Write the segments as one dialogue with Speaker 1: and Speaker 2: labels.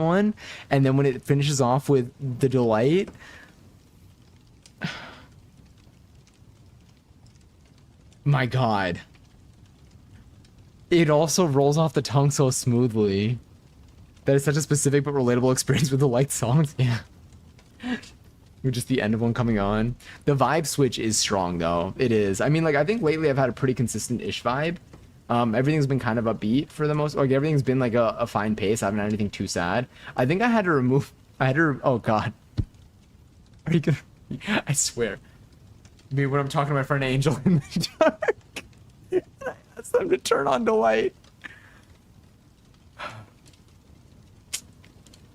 Speaker 1: one, and then when it finishes off with the delight, my God, it also rolls off the tongue so smoothly. That is such a specific but relatable experience with the liked songs. Yeah. With just the end of one coming on. The vibe switch is strong though. It is. I mean, like, I think lately I've had a pretty consistent-ish vibe. Everything's been kind of upbeat for the most, like everything's been like a fine pace. I haven't had anything too sad. I think oh God. Are you gonna, I swear. Me when I'm talking to my friend Angel in the dark. And I asked them to turn on the light.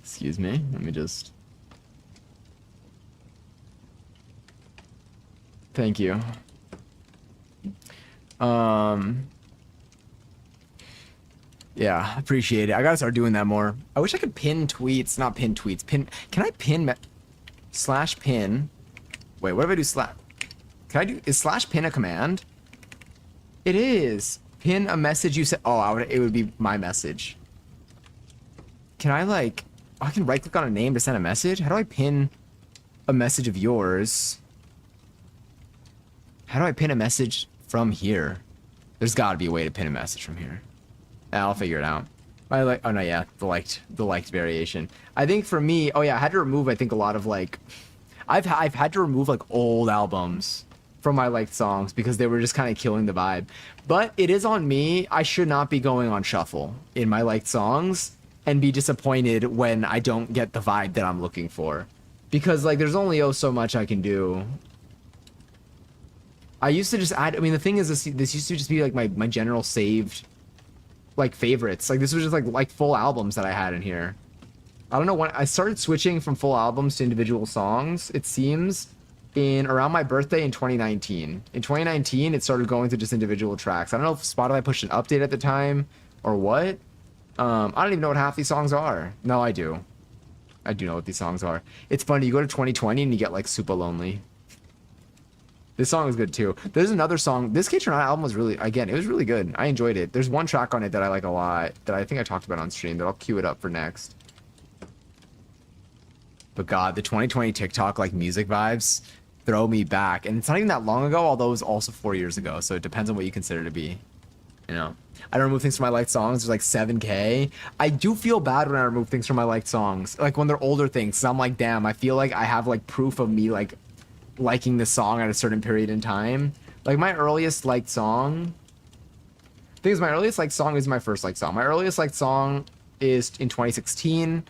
Speaker 1: Excuse me. Let me just. Thank you. Yeah, appreciate it. I gotta start doing that more. I wish I could pin tweets, not pin tweets. Pin. Can I pin slash pin? Wait, what if I do slash? Can I do? Is slash pin a command? It is. Pin a message you said. Oh, it would be my message. Can I like? I can right click on a name to send a message. How do I pin a message of yours? How do I pin a message from here? There's got to be a way to pin a message from here. I'll figure it out. I like. Oh no, yeah, the liked variation. I think for me, oh yeah, I had to remove. I think a lot of like, I've had to remove like old albums from my liked songs because they were just kind of killing the vibe. But it is on me. I should not be going on shuffle in my liked songs and be disappointed when I don't get the vibe that I'm looking for, because like there's only so much I can do. I used to just add. I mean, the thing is, this used to just be like my general saved. Like favorites, like this was just like full albums that I had in here. I don't know when I started switching from full albums to individual songs. It seems in around my birthday in 2019. In 2019, it started going to just individual tracks. I don't know if Spotify pushed an update at the time or what. I don't even know what half these songs are. No, I do. I do know what these songs are. It's funny. You go to 2020 and you get like Super Lonely. This song is good too. There's another song. This K-Tron album was really, again, it was really good. I enjoyed it. There's one track on it that I like a lot that I think I talked about on stream that I'll queue it up for next. But God, the 2020 TikTok like music vibes throw me back. And it's not even that long ago, although it was also 4 years ago. So it depends on what you consider to be, you know. I don't remove things from my liked songs. There's like 7K. I do feel bad when I remove things from my liked songs. Like when they're older things. So I'm like, damn, I feel like I have like proof of me like liking the song at a certain period in time. Like my earliest liked song, thing is, my earliest liked song is my first liked song. My earliest liked song is in 2016.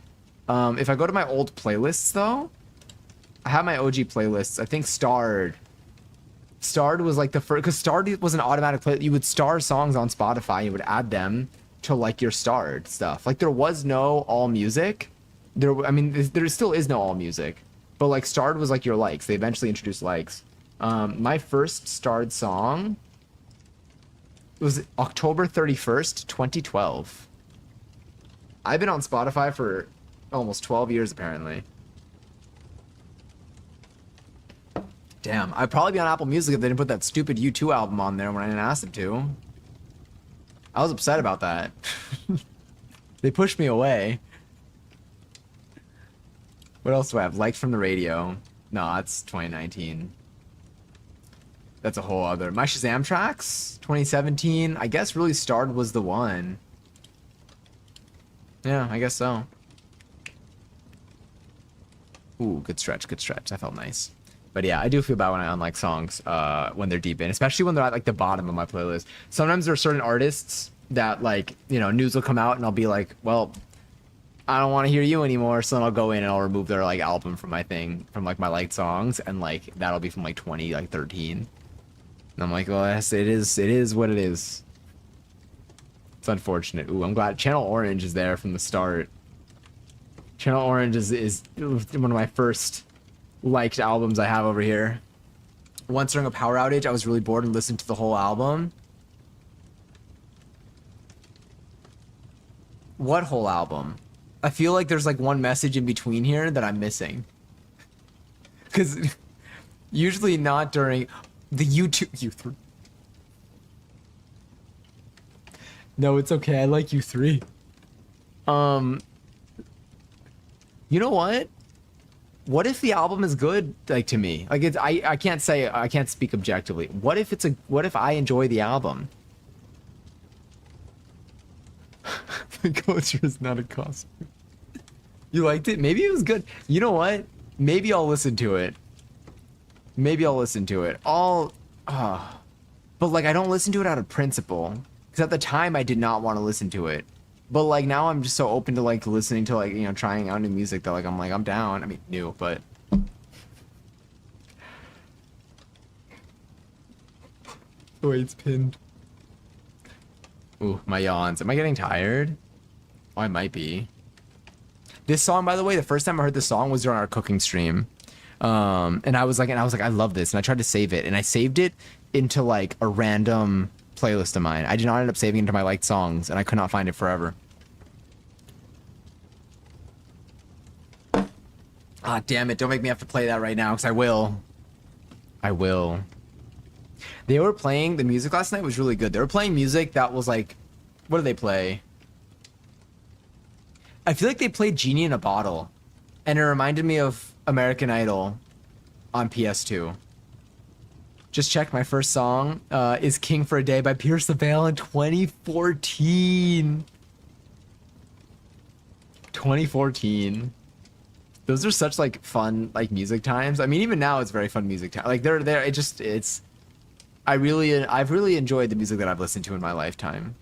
Speaker 1: If I go to my old playlists though, I have my OG playlists. I think Starred was like the first, because Starred was an automatic play. You would star songs on Spotify and you would add them to like your starred stuff. Like there was no all music. I mean, there still is no all music. But like Starred was like your likes. They eventually introduced likes. My first Starred song was October 31st, 2012. I've been on Spotify for almost 12 years apparently. Damn, I'd probably be on Apple Music if they didn't put that stupid U2 album on there when I didn't ask them to. I was upset about that. They pushed me away. What else do I have? Liked from the radio. No, that's 2019. That's a whole other. My Shazam tracks, 2017. I guess really Starred was the one. Yeah, I guess so. Ooh, good stretch, good stretch. That felt nice. But yeah, I do feel bad when I unlike songs when they're deep in, especially when they're at like the bottom of my playlist. Sometimes there are certain artists that like, you know, news will come out and I'll be like, well, I don't want to hear you anymore, so then I'll go in and I'll remove their like album from my thing, from like my liked songs, and like that'll be from like 2013. And I'm like, well, it is what it is. It's unfortunate. Ooh, I'm glad Channel Orange is there from the start. Channel Orange is one of my first liked albums I have over here. Once during a power outage, I was really bored and listened to the whole album. What whole album? I feel like there's like one message in between here that I'm missing. Because usually not during the U3. No, it's okay. I like U3. You know what? What if the album is good, like, to me? Like, it's I can't say, I can't speak objectively. What if I enjoy the album? The culture is not a costume. You liked it? Maybe it was good. You know what? Maybe I'll listen to it. Maybe I'll listen to it. But like, I don't listen to it out of principle. Because at the time, I did not want to listen to it. But like, now I'm just so open to like listening to like, you know, trying out new music that like, I'm down. I mean, new, but. Oh, it's pinned. Ooh, my yawns. Am I getting tired? Oh, I might be. This song, by the way, the first time I heard this song was during our cooking stream. And I was like, I love this. And I tried to save it. And I saved it into like a random playlist of mine. I did not end up saving it into my liked songs. And I could not find it forever. Ah, damn it. Don't make me have to play that right now. Because I will. I will. They were playing, the music last night was really good. They were playing music that was like, what did they play? I feel like they played Genie in a Bottle. And it reminded me of American Idol on PS2. Just checked, my first song is King for a Day by Pierce the Veil in 2014. 2014. Those are such like fun like music times. I mean, even now it's very fun music time. Like I've really enjoyed the music that I've listened to in my lifetime.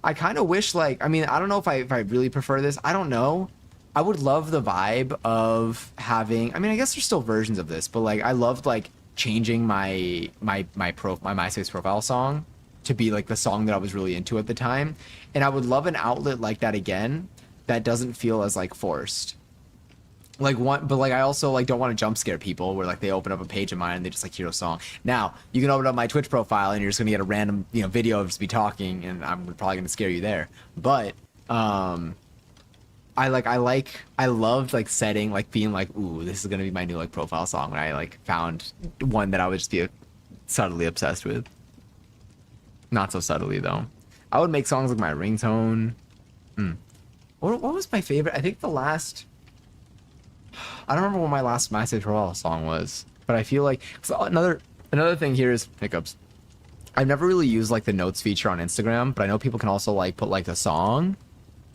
Speaker 1: I kind of wish, like, I mean, I don't know if I really prefer this. I don't know. I would love the vibe of having, I mean, I guess there's still versions of this, but like, I loved like changing my MySpace profile song to be like the song that I was really into at the time. And I would love an outlet like that again that doesn't feel as like forced. Like one, but like I also like don't want to jump scare people where like they open up a page of mine and they just like hear a song. Now you can open up my Twitch profile and you're just gonna get a random, you know, video of just me talking and I'm probably gonna scare you there. But I loved like setting, like being like, ooh, this is gonna be my new like profile song when I like found one that I would just be subtly obsessed with. Not so subtly though. I would make songs like my ringtone. What was my favorite? I think the last. I don't remember what my last MySpace profile song was, but I feel like so another thing here is hiccups. I've never really used like the notes feature on Instagram, but I know people can also like put like the song.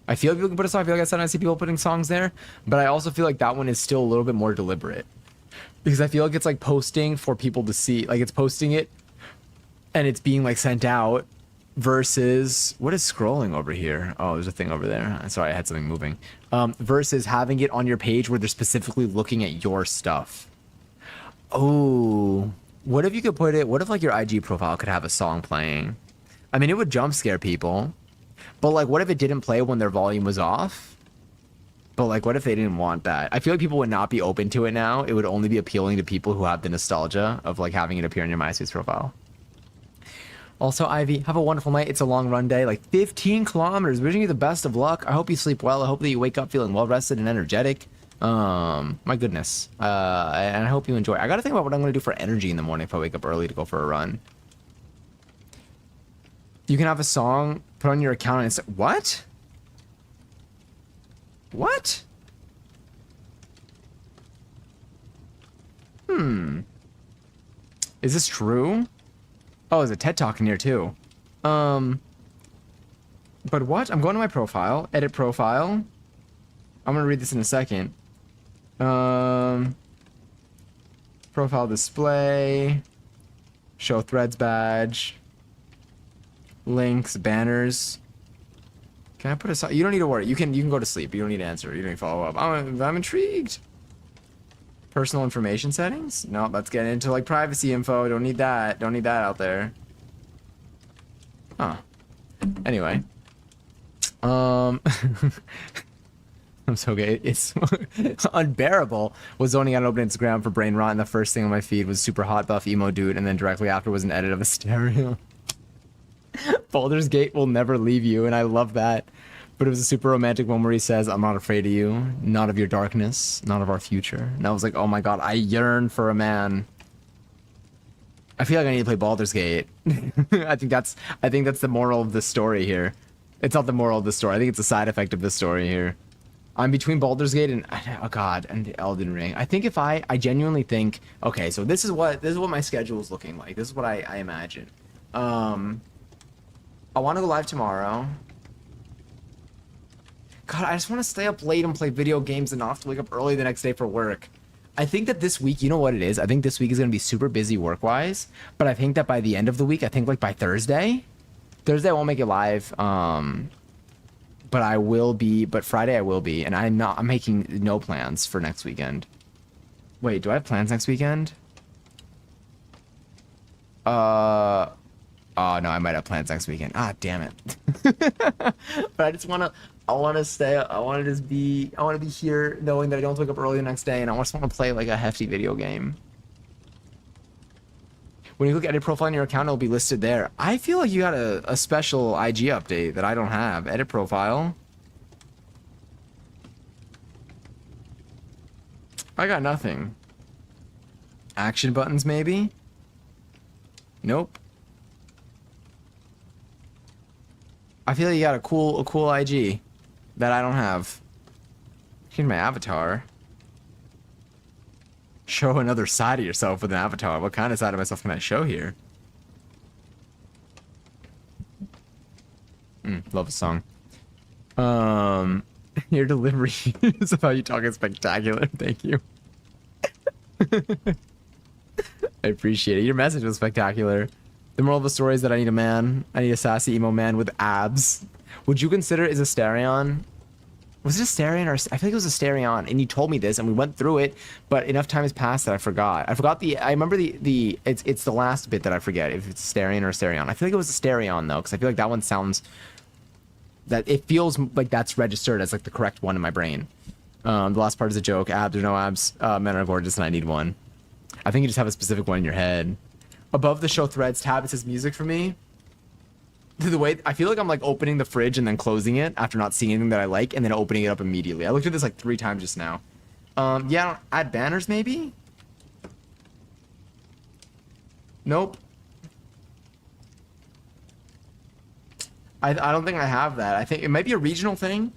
Speaker 1: I feel like people can put a song. I feel like I see people putting songs there, but I also feel like that one is still a little bit more deliberate because I feel like it's like posting for people to see, like it's posting it and it's being like sent out versus what is scrolling over here? Oh, there's a thing over there. Sorry, I had something moving. Versus having it on your page where they're specifically looking at your stuff. Oh, what if you could put it? What if like your IG profile could have a song playing? I mean, it would jump scare people, but like, what if it didn't play when their volume was off? But like, what if they didn't want that? I feel like people would not be open to it now. It would only be appealing to people who have the nostalgia of like having it appear in your MySpace profile. Also, Ivy, have a wonderful night. It's a long run day, like 15 kilometers. Wishing you the best of luck. I hope you sleep well. I hope that you wake up feeling well rested and energetic. My goodness. And I hope you enjoy. I got to think about what I'm going to do for energy in the morning if I wake up early to go for a run. You can have a song put on your account and say, what? What? Is this true? Oh, there's a TED Talk in here too. But what? I'm going to my profile, edit profile. I'm gonna read this in a second. Profile display, show threads badge, links, banners. Can I put a song? You don't need to worry. You can go to sleep. You don't need to answer. You don't need to follow up. I'm intrigued. Personal information settings? No, let's get into like privacy info. Don't need that. Don't need that out there. Huh. Anyway. I'm so gay. It's unbearable. Was zoning out open Instagram for brain rot, and the first thing on my feed was super hot buff emo dude, and then directly after was an edit of a stereo. Baldur's Gate will never leave you, and I love that. But it was a super romantic one where he says, I'm not afraid of you, not of your darkness, not of our future. And I was like, oh my god, I yearn for a man. I feel like I need to play Baldur's Gate. I think that's the moral of the story here. It's not the moral of the story. I think it's a side effect of the story here. I'm between Baldur's Gate and oh god, and Elden Ring. I think if I genuinely think, okay, so this is what my schedule is looking like. This is what I imagine. I want to go live tomorrow. God, I just want to stay up late and play video games and not have to wake up early the next day for work. I think that this week, you know what it is? I think this week is going to be super busy work-wise, but I think that by the end of the week, I think like by Thursday I won't make it live. But I will be, but Friday I will be, and I'm making no plans for next weekend. Wait, do I have plans next weekend? Oh no, I might have plans next weekend. Ah, damn it. But I just want to stay, I want to be here knowing that I don't wake up early the next day, and I just want to play like a hefty video game. When you look at edit profile on your account, it'll be listed there. I feel like you got a special IG update that I don't have. Edit profile. I got nothing. Action buttons, maybe? Nope. I feel like you got a cool IG that I don't have. Here's my avatar. Show another side of yourself with an avatar. What kind of side of myself can I show here? Love the song. Your delivery is about you talking spectacular. Thank you. I appreciate it. Your message was spectacular. The moral of the story is that I need a man. I need a sassy emo man with abs. Would you consider is Asterion? Was it Asterion or I feel like it was Asterion, and you told me this and we went through it, but enough time has passed that I forgot. I remember it's the last bit that I forget if it's Asterion or Asterion. I feel like it was Asterion though, because I feel like that one sounds that it feels like that's registered as like the correct one in my brain. The last part is a joke. Abs or no abs, men are gorgeous and I need one. I think you just have a specific one in your head. Above the show threads tab, it says music for me. The way I feel like I'm like opening the fridge and then closing it after not seeing anything that I like and then opening it up immediately. I looked at this like 3 times just now. Yeah, add banners maybe? Nope. I don't think I have that. I think it might be a regional thing.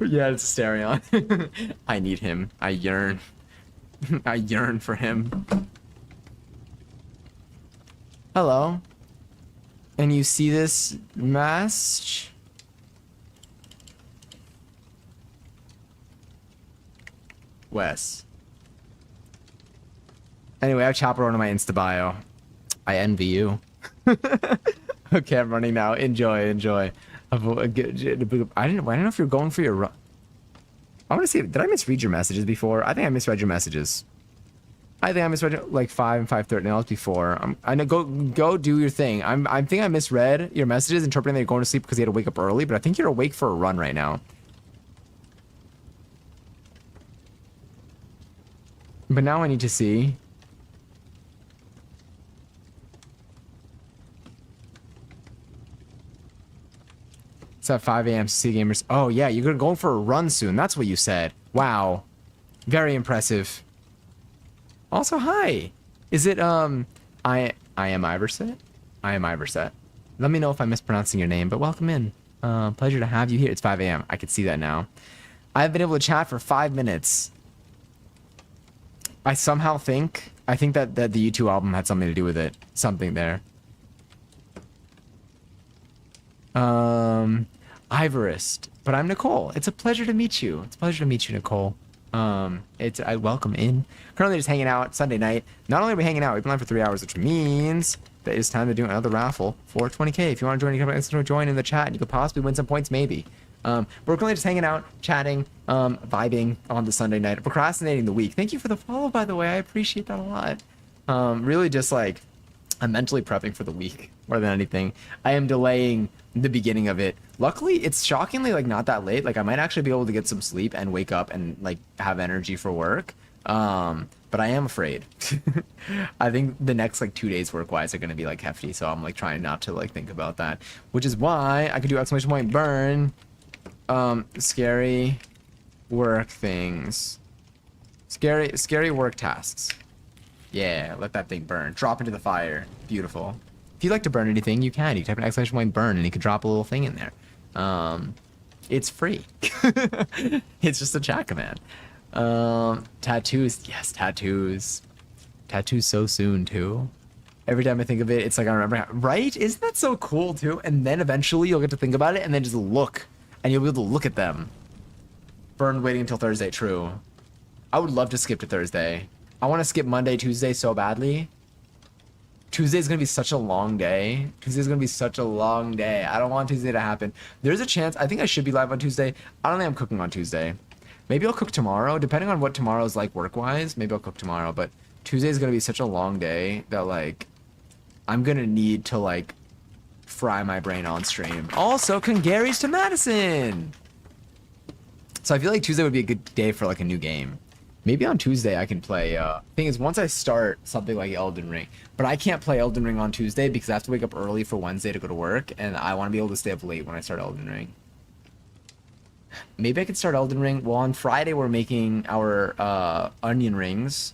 Speaker 1: Yeah, it's Asterion. I need him. I yearn. I yearn for him. Hello. And you see this message? Wes. Anyway, I have Chaperone on my Insta bio. I envy you. Okay, I'm running now. Enjoy. I don't know if you're going for your run. I want to see. Did I misread your messages before? I think I misread your messages. I think I misread like 5 and 5:30 else before. I know. Go do your thing. I think I misread your messages, interpreting that you're going to sleep because you had to wake up early. But I think you're awake for a run right now. But now I need to see. It's at 5 a.m. C gamers. Oh yeah, you're going for a run soon. That's what you said. Wow, very impressive. Also, hi. Is it I am Iverset? I am Iverset. Let me know if I'm mispronouncing your name, but welcome in. Pleasure to have you here. It's 5 a.m. I can see that now. I've been able to chat for 5 minutes. I somehow think that the U2 album had something to do with it. Something there. Ivorist. But I'm Nicole. It's a pleasure to meet you. It's a pleasure to meet you, Nicole. I welcome in. Currently just hanging out Sunday night. Not only are we hanging out, we've been live for 3 hours, which means that it's time to do another raffle for 20k. If you want to join, you can join in the chat. You could possibly win some points, maybe. We're currently just hanging out, chatting, vibing on the Sunday night, procrastinating the week. Thank you for the follow, by the way. I appreciate that a lot. Really just like, I'm mentally prepping for the week more than anything. I am delaying the beginning of it. Luckily, it's shockingly like not that late. Like I might actually be able to get some sleep and wake up and like have energy for work. But I am afraid. I think the next like 2 days work-wise are gonna be like hefty, so I'm like trying not to like think about that. Which is why I could do exclamation point burn. Scary work things. Scary work tasks. Yeah, let that thing burn. Drop into the fire. Beautiful. If you'd like to burn anything, you can. You type an exclamation point burn and you can drop a little thing in there. It's free. It's just a chat command. Tattoos. Yes, tattoos. Tattoos so soon too. Every time I think of it, it's like I remember right? Isn't that so cool too? And then eventually you'll get to think about it and then just look. And you'll be able to look at them. Burned waiting until Thursday, true. I would love to skip to Thursday. I want to skip Monday, Tuesday so badly. Tuesday's gonna be such a long day. Tuesday's gonna be such a long day. I don't want Tuesday to happen. There's a chance, I think I should be live on Tuesday. I don't think I'm cooking on Tuesday. Maybe I'll cook tomorrow, depending on what tomorrow's like work-wise. Maybe I'll cook tomorrow, but Tuesday's gonna be such a long day that like, I'm gonna need to like, fry my brain on stream. Also, congaries to Madison! So I feel like Tuesday would be a good day for like a new game. Maybe on Tuesday I can play, thing is once I start something like Elden Ring, but I can't play Elden Ring on Tuesday because I have to wake up early for Wednesday to go to work, and I want to be able to stay up late when I start Elden Ring. Maybe I could start Elden Ring, well on Friday we're making our, onion rings,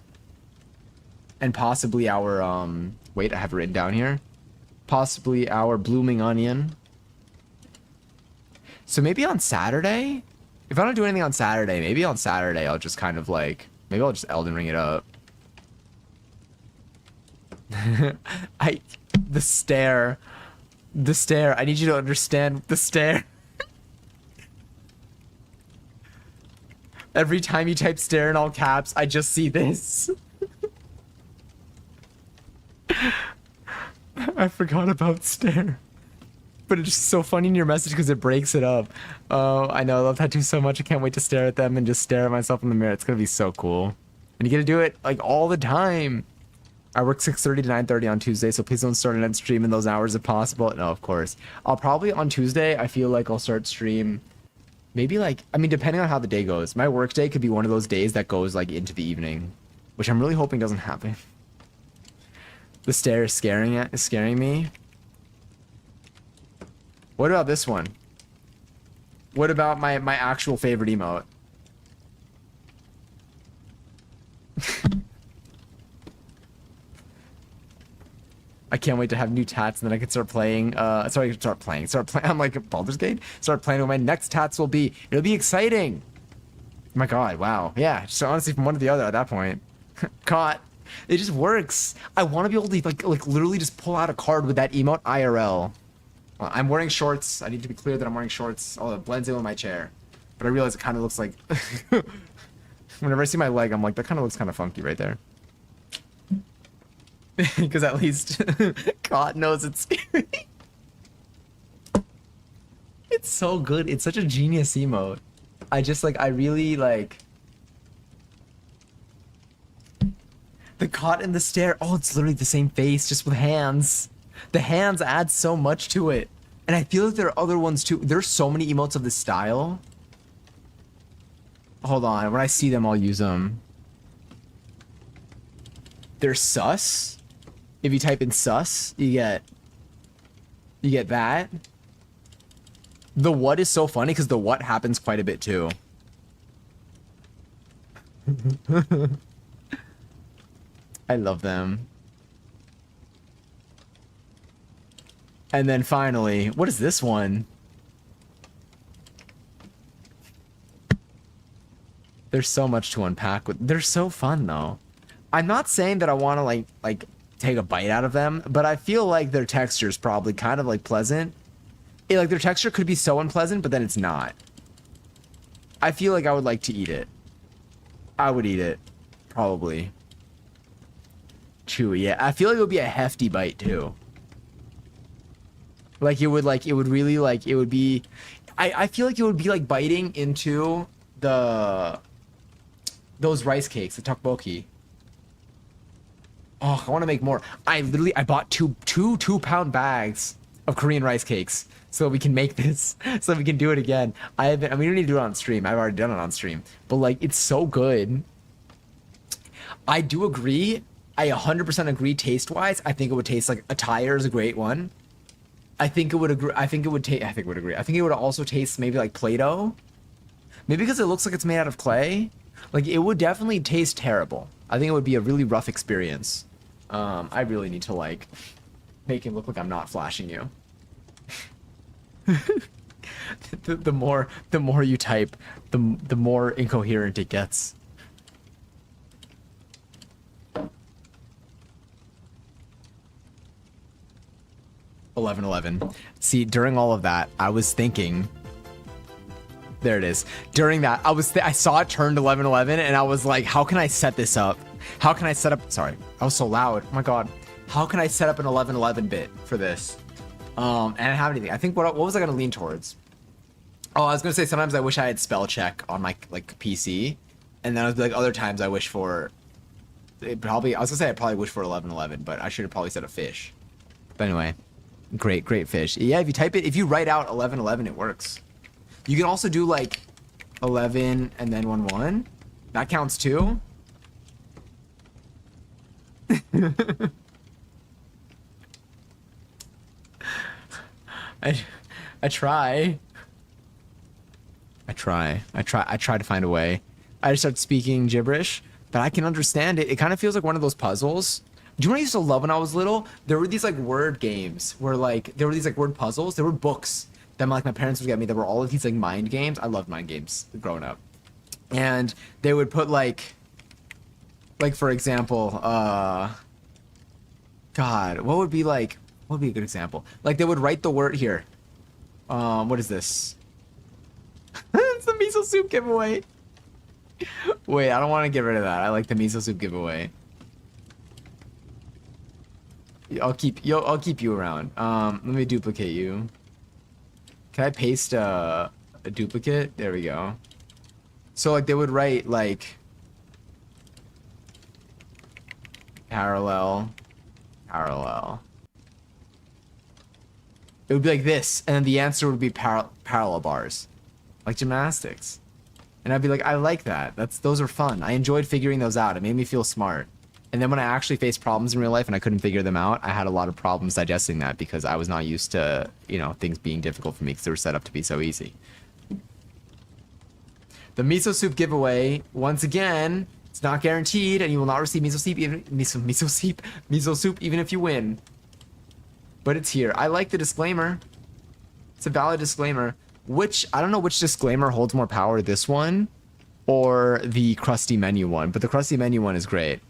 Speaker 1: and possibly our, wait, I have it written down here, possibly our blooming onion. So maybe on Saturday? If I don't do anything on Saturday, maybe on Saturday I'll just kind of like, maybe I'll just Elden Ring it up. The stare, I need you to understand the stare. Every time you type stare in all caps, I just see this. I forgot about stare. But it's just so funny in your message because it breaks it up. Oh, I know. I love tattoos so much. I can't wait to stare at them and just stare at myself in the mirror. It's going to be so cool. And you get to do it like all the time. I work 6:30 to 9:30 on Tuesday, so please don't start an end stream in those hours if possible. No, of course. I'll probably on Tuesday, I feel like I'll start stream maybe like, I mean, depending on how the day goes. My work day could be one of those days that goes like into the evening, which I'm really hoping doesn't happen. The stare is scaring me. What about this one? What about my actual favorite emote? I can't wait to have new tats and then I can start playing, start playing. I'm like Baldur's Gate. Start playing what my next tats will be. It'll be exciting. Oh my god, wow. Yeah, just honestly from one to the other at that point. Caught. It just works. I want to be able to like literally just pull out a card with that emote IRL. Well, I'm wearing shorts. I need to be clear that I'm wearing shorts. Oh, it blends in with my chair. But I realize it kind of looks like... Whenever I see my leg, I'm like, that kind of looks kind of funky right there. Because at least God knows it's scary. It's so good. It's such a genius emote. I just like, I really like... The caught in the stare. Oh, it's literally the same face, just with hands. The hands add so much to it. And I feel like there are other ones too. There's so many emotes of this style. Hold on. When I see them, I'll use them. There's sus. If you type in sus, you get that. The what is so funny because the what happens quite a bit too. I love them. And then finally, what is this one? There's so much to unpack with. They're so fun though. I'm not saying that I want to like take a bite out of them, but I feel like their texture is probably kind of like pleasant. Like their texture could be so unpleasant, but then it's not. I feel like I would like to eat it. I would eat it, probably. Chewy, yeah. I feel like it would be a hefty bite too. Like it would really like, it would be, I feel like it would be like biting into those rice cakes, the tteokbokki. Oh, I want to make more. I bought two 2-pound bags of Korean rice cakes so we can make this, so we can do it again. We don't need to do it on stream. I've already done it on stream, but like, it's so good. I do agree. I 100% agree taste-wise. I think it would taste like a tire is a great one. I think it would agree. I think it would also taste maybe like Play-Doh. Maybe because it looks like it's made out of clay. Like it would definitely taste terrible. I think it would be a really rough experience. I really need to like make it look like I'm not flashing you. the more you type, the more incoherent it gets. $11.11. See, during all of that, I was thinking. There it is. During that, I saw it turned 11:11, and I was like, how can I set this up? How can I set up? Sorry, I was so loud. Oh my god. How can I set up an 11:11 bit for this? And I didn't have anything. I think what was I gonna lean towards? Oh, I was gonna say sometimes I wish I had spell check on my like PC, and then I was like other times I wish for. I was gonna say I probably wish for 11:11, but I should have probably said a fish. But anyway. Great fish. Yeah, if you type it, if you write out 11:11, it works. You can also do like 11 and then 11. That counts too. I try to find a way. I just start speaking gibberish, but I can understand it. It kind of feels like one of those puzzles. Do you know what I used to love when I was little? There were these like word games where like there were these like word puzzles. There were books that like my parents would get me. There were all of these like mind games. I loved mind games growing up, and they would put like for example, God, what would be a good example? Like they would write the word here. What is this? It's the miso soup giveaway. Wait, I don't want to get rid of that. I like the miso soup giveaway. I'll keep you around. Let me duplicate you. Can I paste a duplicate? There we go. So like they would write like parallel. It would be like this, and then the answer would be parallel bars, like gymnastics. And I'd be like, I like that. Those are fun. I enjoyed figuring those out. It made me feel smart. And then when I actually faced problems in real life and I couldn't figure them out, I had a lot of problems digesting that because I was not used to, you know, things being difficult for me because they were set up to be so easy. The miso soup giveaway, once again, it's not guaranteed, and you will not receive miso soup even if you win. But it's here. I like the disclaimer. It's a valid disclaimer. I don't know which disclaimer holds more power, this one or the crusty menu one, but the crusty menu one is great.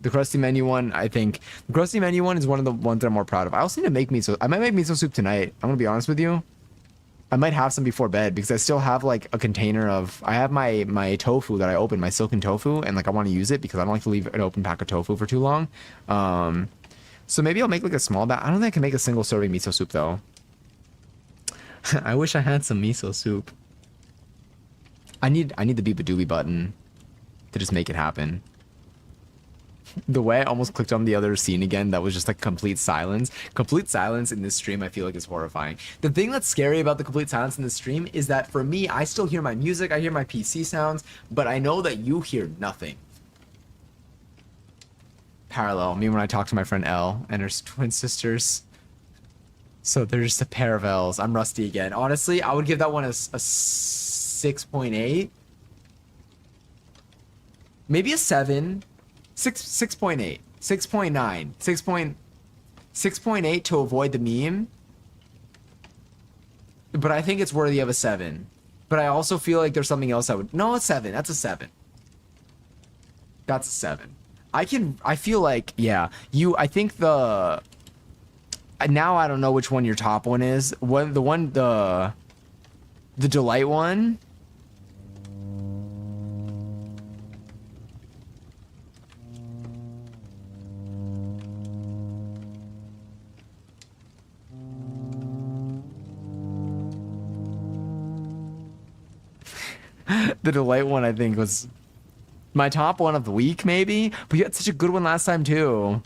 Speaker 1: The crusty menu one, I think, the crusty menu one is one of the ones that I'm more proud of. I also need to make miso. I might make miso soup tonight. I'm gonna be honest with you. I might have some before bed because I still have like a container of. I have my tofu that I opened, my silken tofu, and like I want to use it because I don't like to leave an open pack of tofu for too long. So maybe I'll make like a small batch. I don't think I can make a single serving miso soup though. I wish I had some miso soup. I need the beep a doobie button to just make it happen. The way I almost clicked on the other scene again, that was just like complete silence. Complete silence in this stream, I feel like is horrifying. The thing that's scary about the complete silence in this stream is that for me, I still hear my music, I hear my PC sounds, but I know that you hear nothing. Parallel, me when I talk to my friend Elle and her twin sisters. So they're just a pair of L's. I'm rusty again. Honestly, I would give that one a 6.8. Maybe a 7. 6.8, 6.9, 6.8 to avoid the meme. But I think it's worthy of a 7. But I also feel like there's something else I would. No, it's 7. That's a 7. That's a 7. I feel like, yeah. I think the. Now I don't know which one your top one is. The delight one. The delight one, I think, was my top one of the week, maybe. But you had such a good one last time too.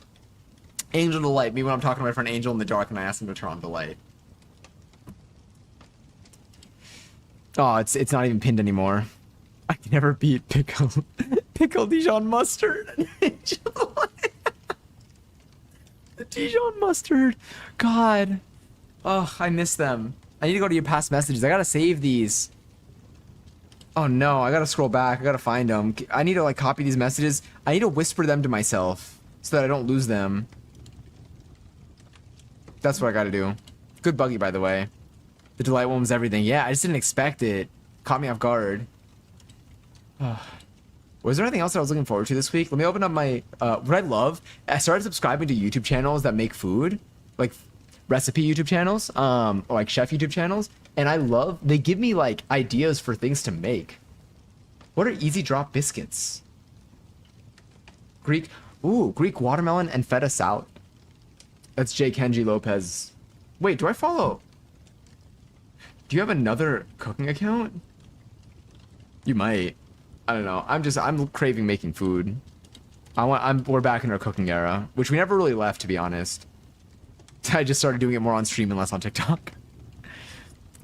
Speaker 1: Angel Delight. Me when I'm talking to my friend Angel in the dark and I asked him to turn on Delight. Oh, it's not even pinned anymore. I can never beat pickle Dijon mustard and Angel Delight. The Dijon mustard. God. Oh, I miss them. I need to go to your past messages. I gotta save these. Oh no, I gotta scroll back. I gotta find them. I need to like copy these messages. I need to whisper them to myself so that I don't lose them. That's what I gotta do. Good buggy, by the way. The delight one was everything. Yeah, I just didn't expect it. Caught me off guard. Was there anything else that I was looking forward to this week? Let me open up my what I love. I started subscribing to YouTube channels that make food, like recipe YouTube channels, or like chef YouTube channels, and I love they give me like ideas for things to make. What are easy drop biscuits? Greek watermelon and feta salad. That's Jay Kenji Lopez. Wait, do I follow? Do you have another cooking account? You might. I don't know. I'm craving making food. We're back in our cooking era, which we never really left, to be honest. I just started doing it more on stream and less on TikTok.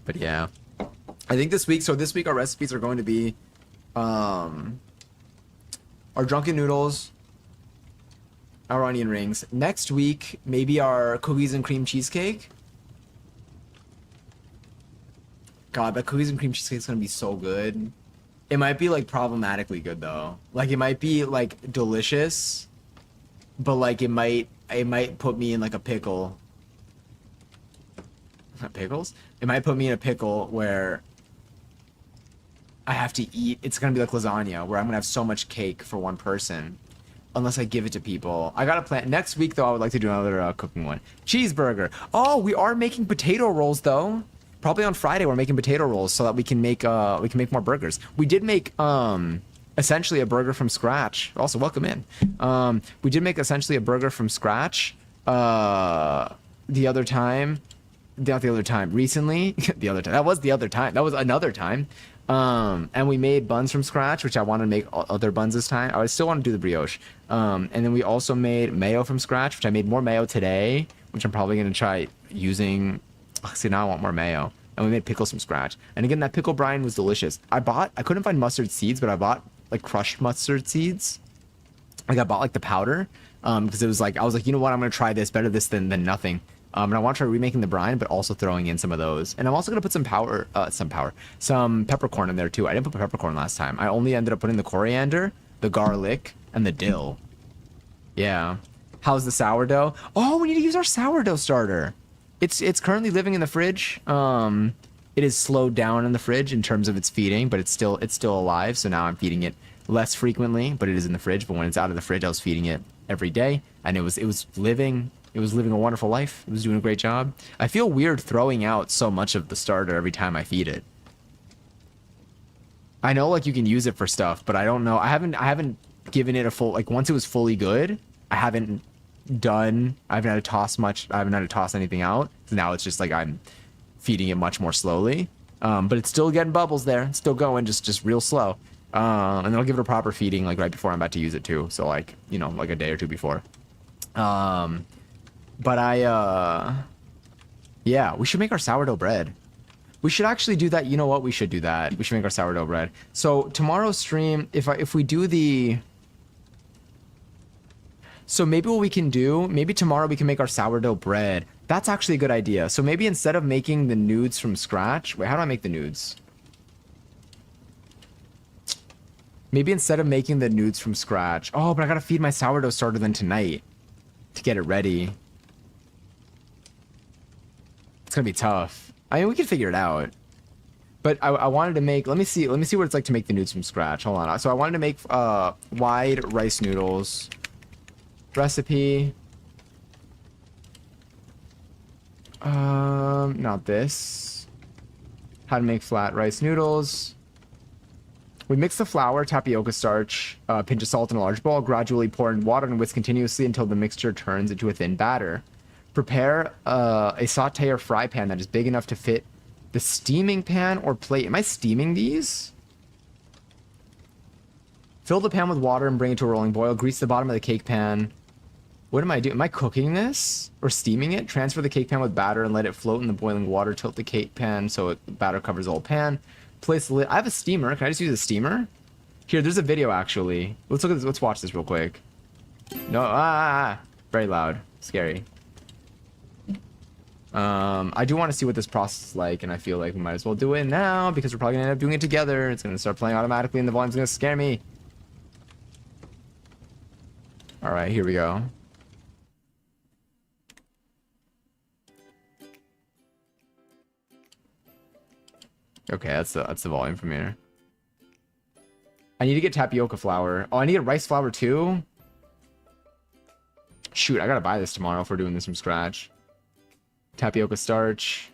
Speaker 1: But yeah. I think this week our recipes are going to be our drunken noodles, our onion rings. Next week, maybe our cookies and cream cheesecake. God, that cookies and cream cheesecake is gonna be so good. It might be like problematically good though. Like it might be like delicious, but like it might put me in like a pickle. Pickles? It might put me in a pickle where I have to eat. It's gonna be like lasagna, where I'm gonna have so much cake for one person, unless I give it to people. I got a plan. Next week though, I would like to do another cooking one. Cheeseburger. Oh, we are making potato rolls though. Probably on Friday we're making potato rolls so that we can make more burgers. We did make essentially a burger from scratch. Also, welcome in. We did make essentially a burger from scratch recently. That was another time. And we made buns from scratch, which I want to make other buns this time. I still want to do the brioche. And then we also made mayo from scratch, which I made more mayo today, which I'm probably going to try using. See, now I want more mayo. And we made pickles from scratch. And again, that pickle brine was delicious. I couldn't find mustard seeds, but I bought like crushed mustard seeds. Like I bought like the powder, because it was like, I was like, you know what? I'm going to try this, better this than nothing. And I want to try remaking the brine, but also throwing in some of those. And I'm also going to put some peppercorn in there too. I didn't put peppercorn last time. I only ended up putting the coriander, the garlic, and the dill. Yeah. How's the sourdough? Oh, we need to use our sourdough starter. It's currently living in the fridge. It is slowed down in the fridge in terms of its feeding, but it's still alive. So now I'm feeding it less frequently, but it is in the fridge. But when it's out of the fridge, I was feeding it every day, and it was living a wonderful life. It was doing a great job. I feel weird throwing out so much of the starter every time I feed it. I know like you can use it for stuff, but I don't know. I haven't given it a full, like once it was fully good, I haven't had to toss much. I haven't had to toss anything out. So now it's just like I'm feeding it much more slowly. But it's still getting bubbles there. It's still going just real slow. And then I'll give it a proper feeding like right before I'm about to use it too. So like, you know, like a day or two before. But yeah, we should make our sourdough bread. We should actually do that. You know what? We should do that. We should make our sourdough bread. So tomorrow's stream, if we do the... So maybe what we can do, maybe tomorrow we can make our sourdough bread. That's actually a good idea. So maybe instead of making the nudes from scratch... Wait, how do I make the nudes? Maybe instead of making the nudes from scratch... Oh, but I gotta feed my sourdough starter then tonight to get it ready. It's gonna be tough. I mean, we can figure it out. But I wanted to make... Let me see what it's like to make the nudes from scratch. Hold on. So I wanted to make wide rice noodles... Recipe. Not this. How to make flat rice noodles. We mix the flour, tapioca starch, pinch of salt in a large bowl, gradually pour in water and whisk continuously until the mixture turns into a thin batter. Prepare a saute or fry pan that is big enough to fit the steaming pan or plate. Am I steaming these? Fill the pan with water and bring it to a rolling boil. Grease the bottom of the cake pan. What am I doing? Am I cooking this or steaming it? Transfer the cake pan with batter and let it float in the boiling water. Tilt the cake pan so the batter covers the whole pan. Place the lid. I have a steamer. Can I just use a steamer? Here, there's a video actually. Let's look at this. Let's watch this real quick. No, very loud. Scary. I do want to see what this process is like, and I feel like we might as well do it now because we're probably gonna end up doing it together. It's gonna start playing automatically and the volume's gonna scare me. All right, here we go. Okay, that's the volume from here. I need to get tapioca flour. Oh, I need to get rice flour too? Shoot, I gotta buy this tomorrow if we're doing this from scratch. Tapioca starch.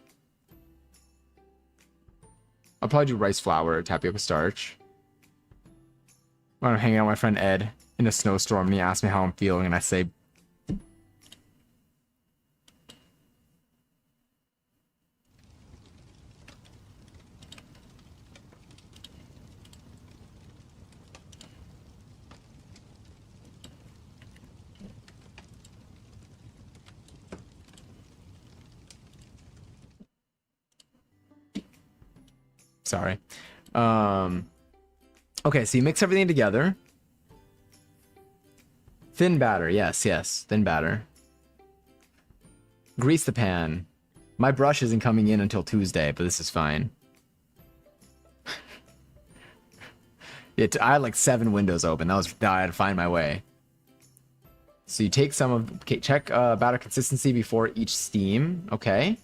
Speaker 1: I'll probably do rice flour, tapioca starch. When I'm hanging out with my friend Ed in a snowstorm and he asks me how I'm feeling and I say... Sorry. Okay, so you mix everything together. Thin batter, yes, thin batter. Grease the pan. My brush isn't coming in until Tuesday, but this is fine. I had like 7 windows open. I had to find my way. So you take some of... Okay, check batter consistency before each steam. Okay.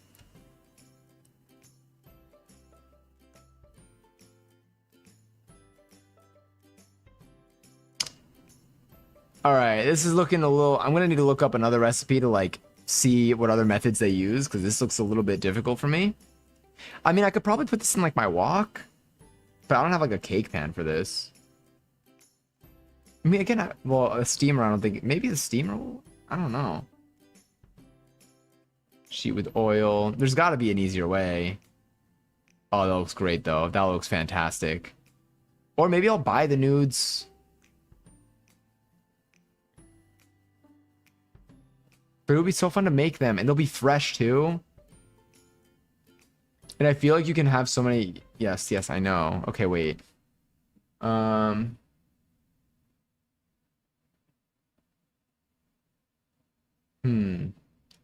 Speaker 1: Alright, this is looking a little... I'm gonna need to look up another recipe to, like, see what other methods they use, because this looks a little bit difficult for me. I mean, I could probably put this in, like, my wok, but I don't have, like, a cake pan for this. I mean, again, well, a steamer, I don't think... Maybe the steamer will... I don't know. Sheet with oil. There's got to be an easier way. Oh, that looks great, though. That looks fantastic. Or maybe I'll buy the nudes... But it would be so fun to make them, and they'll be fresh too. And I feel like you can have so many... Yes, I know. Okay, wait.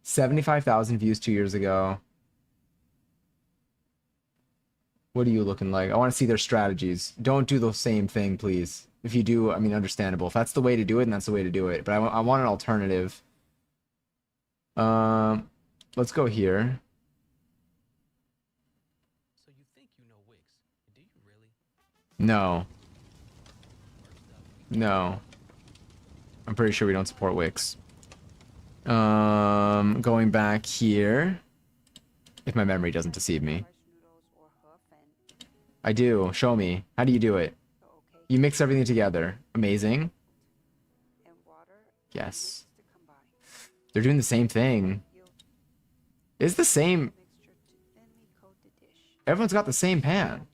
Speaker 1: 75,000 views 2 years ago. What are you looking like? I want to see their strategies. Don't do the same thing, please. If you do, I mean, understandable. If that's the way to do it, then that's the way to do it. But I want an alternative. Let's go here.
Speaker 2: So you think you know Wix? Do you really?
Speaker 1: No. No. I'm pretty sure we don't support Wix. Going back here. If my memory doesn't deceive me. I do. Show me. How do you do it? You mix everything together. Amazing. Yes. They're doing the same thing. It's the same. Everyone's got the same pan.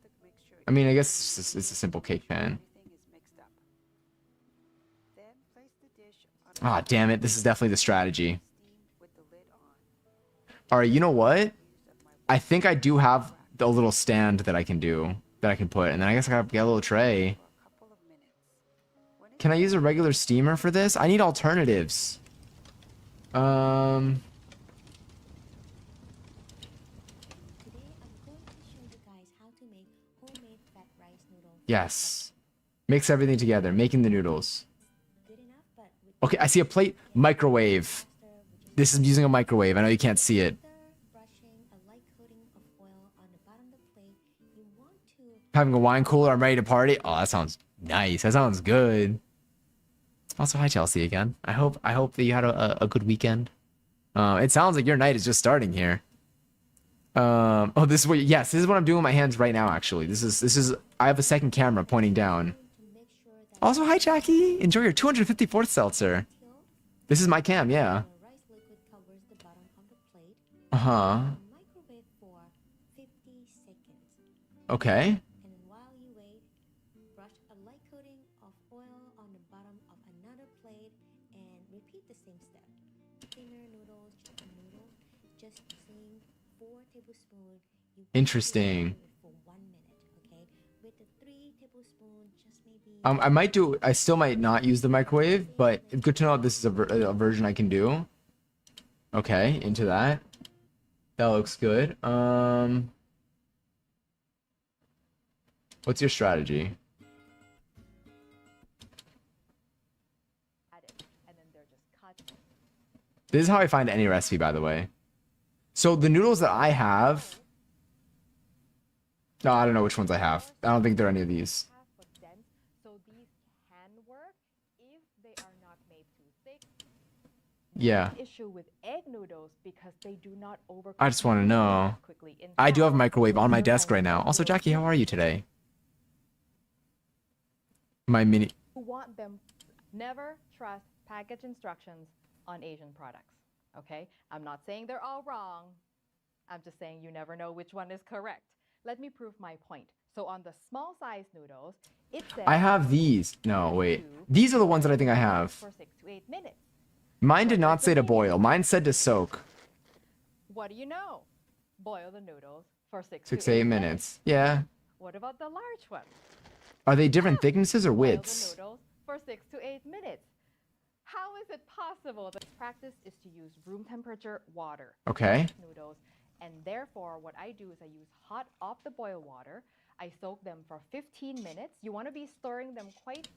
Speaker 1: I mean, I guess it's a simple cake pan. Ah, damn it. This is definitely the strategy. Alright, you know what? I think I do have the little stand that I can do. That I can put. And then I guess I gotta get a little tray. Can I use a regular steamer for this? I need alternatives.
Speaker 3: Today I'm going to show you guys how to make homemade fat rice noodles.
Speaker 1: Yes. Mix everything together. Making the noodles.
Speaker 3: Good enough, but with
Speaker 1: Okay, I see a plate. Microwave. This is using a microwave. I know you can't see it.
Speaker 3: brushing a light coating of oil on the bottom of the plate, you want to
Speaker 1: Having a wine cooler. I'm ready to party. Oh, that sounds nice. That sounds good. Also, hi Chelsea again. I hope that you had a good weekend. It sounds like your night is just starting here. Oh, this is what... Yes, this is what I'm doing with my hands right now, actually. This is... I have a second camera pointing down.
Speaker 3: make sure that
Speaker 1: Also, hi Jackie. Enjoy your 254th seltzer. This is my cam, yeah.
Speaker 3: the rice liquid covers the bottom of the plate.
Speaker 1: Uh-huh.
Speaker 3: Microwave for 50 seconds.
Speaker 1: Okay.
Speaker 3: And while you wait, brush a light coating of oil on the bottom of another plate and repeat the same step. Thinner noodles, chicken noodles, just using 4 tablespoons. You
Speaker 1: Interesting.
Speaker 3: for 1 minute, okay? With the 3 tablespoons, just maybe
Speaker 1: I might do... I still might not use the microwave, but good to know this is a version I can do. Okay, into that. That looks good. What's your strategy? This is how I find any recipe, by the way. So the noodles that I have... No, I don't know which ones I have. I don't think there are any of these.
Speaker 4: So these can work if they are not made too thick.
Speaker 1: Yeah.
Speaker 4: Issue with egg noodles because they do not overcook.
Speaker 1: I just want to know.
Speaker 4: Quickly.
Speaker 1: I do have a microwave on my desk right now. Also, Jackie, how are you today? My mini.
Speaker 4: Who want them? Never trust package instructions on Asian products. Okay, I'm not saying they're all wrong. I'm just saying you never know which one is correct. Let me prove my point. So on the small size noodles, it says
Speaker 1: I have these. No, wait. These are the ones that I think I have.
Speaker 4: for 6 to 8 minutes.
Speaker 1: Mine did not say to boil. Mine said to soak.
Speaker 4: What do you know? Boil the noodles for 6
Speaker 1: 6
Speaker 4: to
Speaker 1: to
Speaker 4: 8
Speaker 1: 8 minutes. Yeah.
Speaker 4: What about the large one?
Speaker 1: Are they different thicknesses or
Speaker 4: Boil the
Speaker 1: widths?
Speaker 4: noodles for 6 to 8 minutes. How is it possible? The practice is to use room temperature water.
Speaker 1: Okay.
Speaker 4: Noodles, and therefore what I do is I use hot off the boil water. I soak them for 15 minutes. You want to be stirring them quite.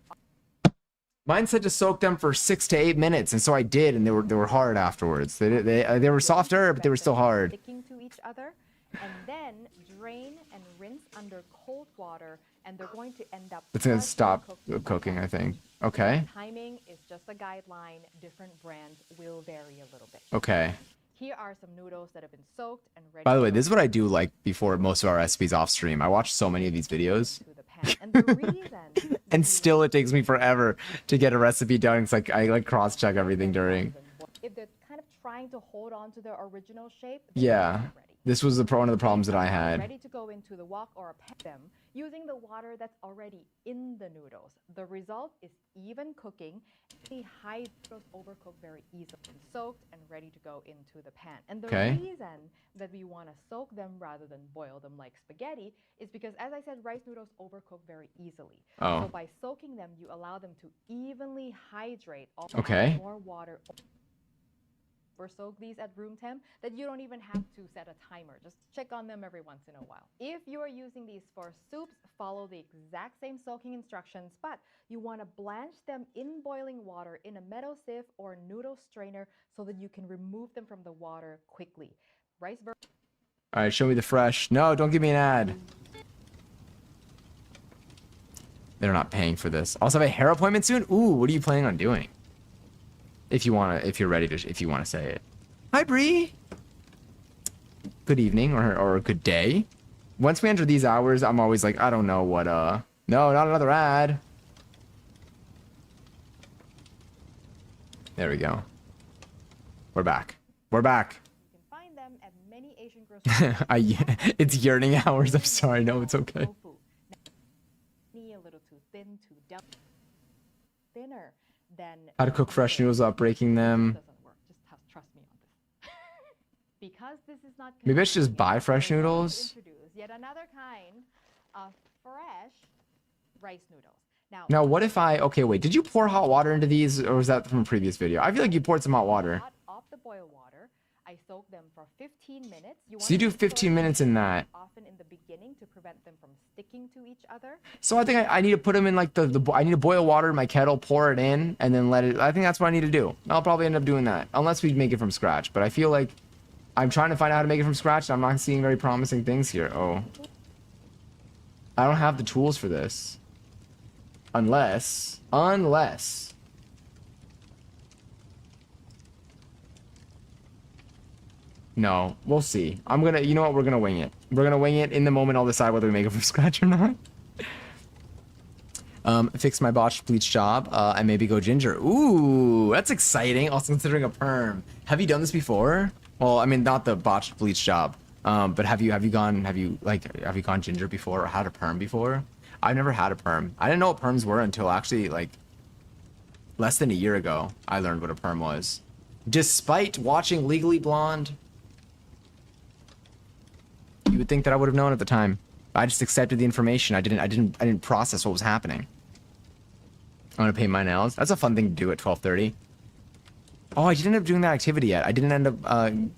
Speaker 1: Mine said to soak them for 6 to 8 minutes, and so I did, and they were hard afterwards. They were softer, but they were still hard.
Speaker 4: Sticking to each other, and then drain and rinse under cold water, and they're going to end up.
Speaker 1: It's gonna
Speaker 4: partially
Speaker 1: stop
Speaker 4: cooked.
Speaker 1: cooking, I think. Okay.
Speaker 4: Timing is just a guideline. Different brands will vary a little bit.
Speaker 1: Okay.
Speaker 4: Here are some noodles that have been soaked and ready.
Speaker 1: By the
Speaker 4: to
Speaker 1: way,
Speaker 4: go
Speaker 1: this is what I do like before most of our recipes off stream. I watch so many of these videos,
Speaker 4: into the pan. And the reason
Speaker 1: and still it takes me forever to get a recipe done. It's like I like cross check everything during.
Speaker 4: if they're kind of trying to hold on to their original shape, they're
Speaker 1: Yeah.
Speaker 4: not ready.
Speaker 1: This was one of the problems that I had.
Speaker 4: Ready to go into the wok or a pan them using the water that's already in the noodles. The result is even cooking. The high noodles overcook very easily, soaked and ready to go into the pan. And the
Speaker 1: Okay.
Speaker 4: reason that we want to soak them rather than boil them like spaghetti is because, as I said, rice noodles overcook very easily.
Speaker 1: Oh.
Speaker 4: So by soaking them, you allow them to evenly hydrate. Also
Speaker 1: Okay.
Speaker 4: add more water. Or soak these at room temp that you don't even have to set a timer. Just check on them every once in a while. If you are using these for soups, follow the exact same soaking instructions, but you want to blanch them in boiling water in a metal sieve or noodle strainer so that you can remove them from the water quickly. Rice version.
Speaker 1: All right, show me the fresh. No, don't give me an ad. They're not paying for this. Also, have a hair appointment soon. Ooh, what are you planning on doing? If you wanna say it. Hi, Bree. Good evening or good day. Once we enter these hours, I'm always like, I don't know what. No, not another ad. There we go. We're back. We're back.
Speaker 4: You can find them at many Asian grocery
Speaker 1: It's yearning hours. I'm sorry. No, it's okay.
Speaker 4: Tofu. Now, a little too thin, too thinner than.
Speaker 1: How to cook fresh noodles without breaking them.
Speaker 4: Doesn't work. Just trust me on this. Because this is not.
Speaker 1: Maybe I should just buy fresh
Speaker 4: we're going to
Speaker 1: noodles.
Speaker 4: Introduce yet another kind of fresh rice noodles.
Speaker 1: Now, what if okay, wait, did you pour hot water into these, or was that from a previous video? I feel like you poured some hot water.
Speaker 4: Hot off the boil water. I soak them for 15 minutes.
Speaker 1: So you do 15 minutes in that.
Speaker 4: Often in the beginning to prevent them from sticking to each other.
Speaker 1: So I think I need to put them in like I need to boil water in my kettle, pour it in, and then let it. I think that's what I need to do. I'll probably end up doing that, unless we make it from scratch. But I feel like I'm trying to find out how to make it from scratch, and I'm not seeing very promising things here. Oh. I don't have the tools for this. Unless. No, we'll see. You know what? We're gonna wing it. We're gonna wing it. In the moment, I'll decide whether we make it from scratch or not. Fix my botched bleach job, and maybe go ginger. Ooh, that's exciting. Also considering a perm. Have you done this before? Well, I mean, not the botched bleach job. But have you gone ginger before or had a perm before? I've never had a perm. I didn't know what perms were until actually like less than a year ago. I learned what a perm was, despite watching Legally Blonde. You would think that I would have known at the time. I just accepted the information. I didn't process what was happening. I'm gonna paint my nails. That's a fun thing to do at 12:30. Oh, I didn't end up doing that activity yet. I didn't end up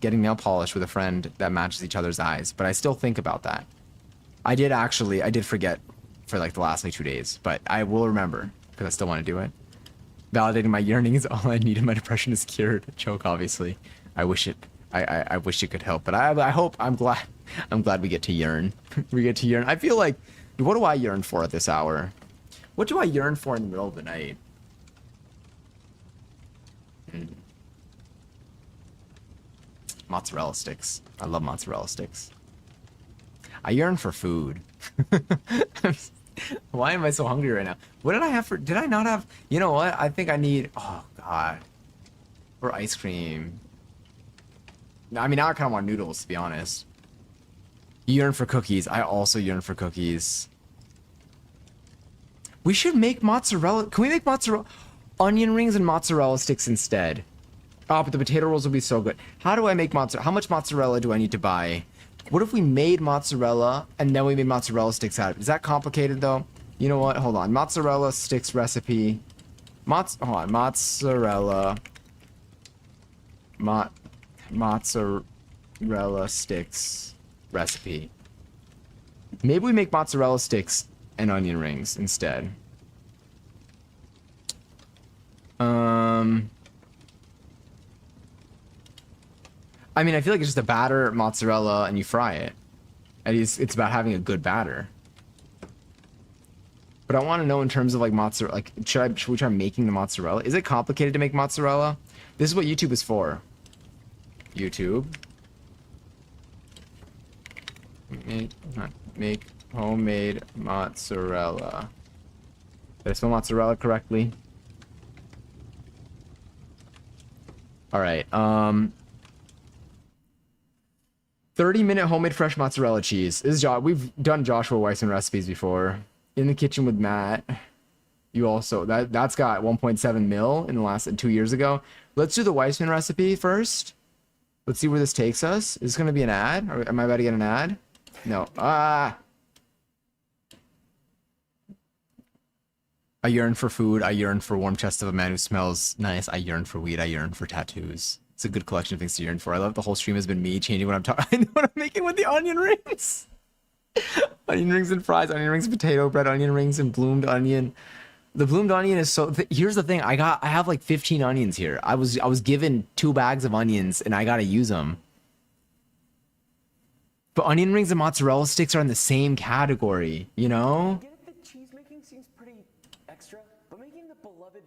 Speaker 1: getting nail polish with a friend that matches each other's eyes, but I still think about that. I did forget for like the last 2 days, but I will remember because I still want to do it. Validating my yearning is all I need, and my depression is cured. Joke, obviously. I wish it could help, but I hope. I'm glad. I'm glad we get to yearn. We get to yearn. I feel like, what do I yearn for at this hour? What do I yearn for in the middle of the night? Mozzarella sticks. I love mozzarella sticks. I yearn for food. Why am I so hungry right now? What did I have for... Did I not have... You know what? I think I need... Oh, God. Or ice cream. I mean, now I kind of want noodles, to be honest. You yearn for cookies. I also yearn for cookies. We should make mozzarella... Can we make mozzarella... Onion rings and mozzarella sticks instead? Oh, but the potato rolls will be so good. How do I make mozzarella? How much mozzarella do I need to buy? What if we made mozzarella and then we made mozzarella sticks out of it? Is that complicated, though? You know what? Hold on. Mozzarella sticks recipe. Hold on. Mozzarella. Mozzarella sticks recipe. Maybe we make mozzarella sticks and onion rings instead. I mean, I feel like it's just a batter, mozzarella, and you fry it. And it's about having a good batter. But I want to know in terms of like mozzarella, like should we try making the mozzarella? Is it complicated to make mozzarella? This is what YouTube is for. YouTube. Make homemade mozzarella. Did I spell mozzarella correctly? All right. 30-minute homemade fresh mozzarella cheese. This is we've done Joshua Weissman recipes before. In the kitchen with Matt. You also that's got 1.7 mil in the last 2 years ago. Let's do the Weissman recipe first. Let's see where this takes us. Is this gonna be an ad? Or am I about to get an ad? No. I yearn for food. I yearn for warm chest of a man who smells nice. I yearn for weed. I yearn for tattoos. It's a good collection of things to yearn for. I love the whole stream has been me changing what I'm talking. I know what I'm making with the onion rings. Onion rings and fries, onion rings, potato bread, onion rings, and bloomed onion. The bloomed onion is so. Here's the thing. I have like 15 onions here. I was given 2 bags of onions, and I gotta use them. But onion rings and mozzarella sticks are in the same category, you know?
Speaker 5: Cheese making seems pretty extra, but making the beloved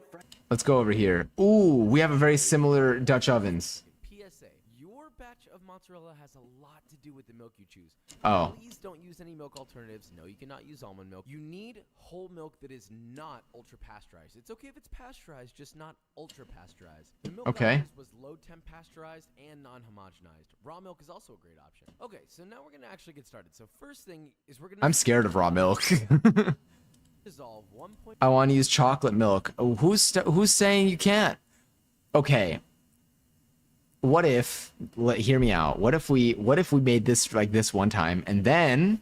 Speaker 1: Let's go over here. Ooh, we have a very similar Dutch ovens.
Speaker 2: PSA, your batch of mozzarella has a lot to do with the milk you choose.
Speaker 1: Oh.
Speaker 2: Please don't use any milk alternatives. No, you cannot use almond milk. You need whole milk that is not ultra pasteurized. It's okay if it's pasteurized, just not ultra pasteurized. The milk
Speaker 1: Okay.
Speaker 2: was low temp pasteurized and non-homogenized. Raw milk is also a great option. Okay, so now we're gonna actually get started. So first thing is we're gonna.
Speaker 1: I'm scared of raw milk.
Speaker 2: dissolve 1.
Speaker 1: I want to use chocolate milk. Oh, who's saying you can't? Okay. What if? Hear me out. What if we made this like this one time, and then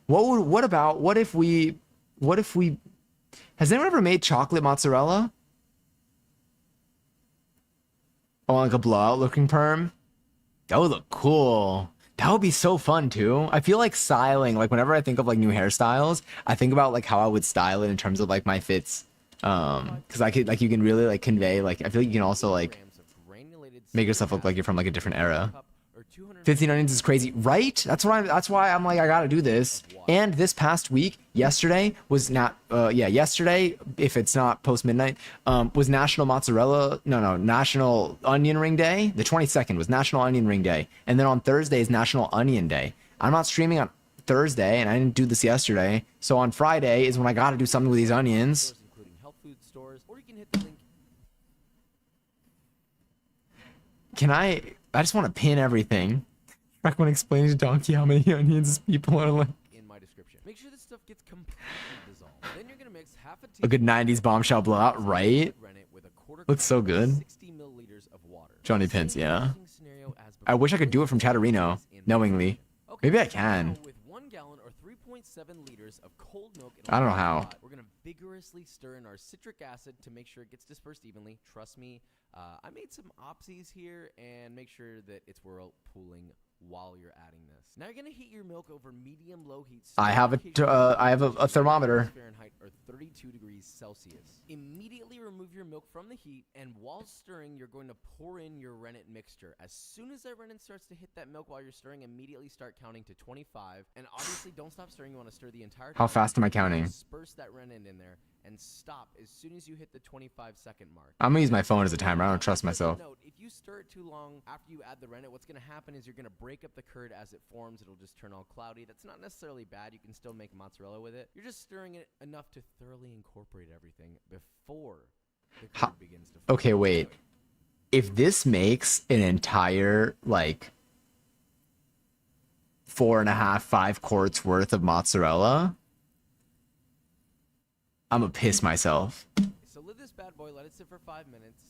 Speaker 1: what if we has anyone ever made chocolate mozzarella? Oh, like a blowout looking perm? That would look cool. That would be so fun too. I feel like styling, like whenever I think of like new hairstyles, I think about like how I would style it in terms of like my fits. Because I could like you can really like convey like I feel like you can also like make yourself look like you're from like a different era. 15 onions is crazy, right? That's why I'm like I gotta do this. And this past week, yesterday was not yesterday, if it's not post midnight, was National National Onion Ring Day. The 22nd was National Onion Ring Day, and then on Thursday is National Onion Day. I'm not streaming on Thursday, and I didn't do this yesterday, so on Friday is when I gotta do something with these onions.
Speaker 2: Including health food stores, or you can hit the link.
Speaker 1: Can I just want to pin everything. Back when explaining to Donkey how many onions people are like.
Speaker 2: In my description. Make sure this stuff gets completely dissolved. Then you're gonna mix half a
Speaker 1: A good 90s bombshell blowout, right? Looks so good.
Speaker 2: 60 milliliters of water.
Speaker 1: Johnny Pins, yeah. I wish I could do it from Chatterino, knowingly. Maybe I can.
Speaker 2: With 1 gallon or 3.7 liters of cold milk.
Speaker 1: I don't know how.
Speaker 2: We're gonna vigorously stir in our citric acid to make sure it gets dispersed evenly. Trust me. I made some opsies here and make sure that it's whirlpooling while you're adding this. Now you're gonna heat your milk over medium-low heat.
Speaker 1: I have a thermometer.
Speaker 2: Fahrenheit or 32 degrees Celsius. Immediately remove your milk from the heat, and while stirring, you're going to pour in your rennet mixture. As soon as that rennet starts to hit that milk while you're stirring, immediately start counting to 25. And obviously, don't stop stirring. You want to stir the entire time.
Speaker 1: How fast am I counting?
Speaker 2: Disperse that rennet in there and stop as soon as you hit the 25-second mark.
Speaker 1: I'm gonna use my phone as a timer. I don't trust myself.
Speaker 2: Note, if you stir it too long after you add the rennet, what's going to happen is you're going to break up the curd as it forms. It'll just turn all cloudy. That's not necessarily bad. You can still make mozzarella with it. You're just stirring it enough to thoroughly incorporate everything before the curd begins to form.
Speaker 1: Okay, wait. If this makes an entire, like, 4.5, 5 quarts worth of mozzarella, I'm gonna piss myself.
Speaker 2: So let this bad boy, let it sit for 5 minutes.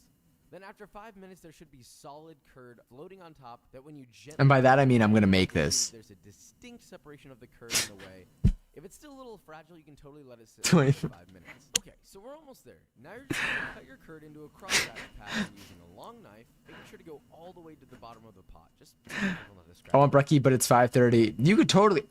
Speaker 2: Then after 5 minutes, there should be solid curd floating on top that when you gently...
Speaker 1: And by that, I mean I'm gonna make this.
Speaker 2: There's a distinct separation of the curd in the way. If it's still a little fragile, you can totally let it sit for 5 minutes. Okay, so we're almost there. Now you're just going to cut your curd into a cross-hatch pattern using a long knife, making sure to go all the way to the bottom of the pot. Just
Speaker 1: I want brekkie, but it's 5:30. You could totally...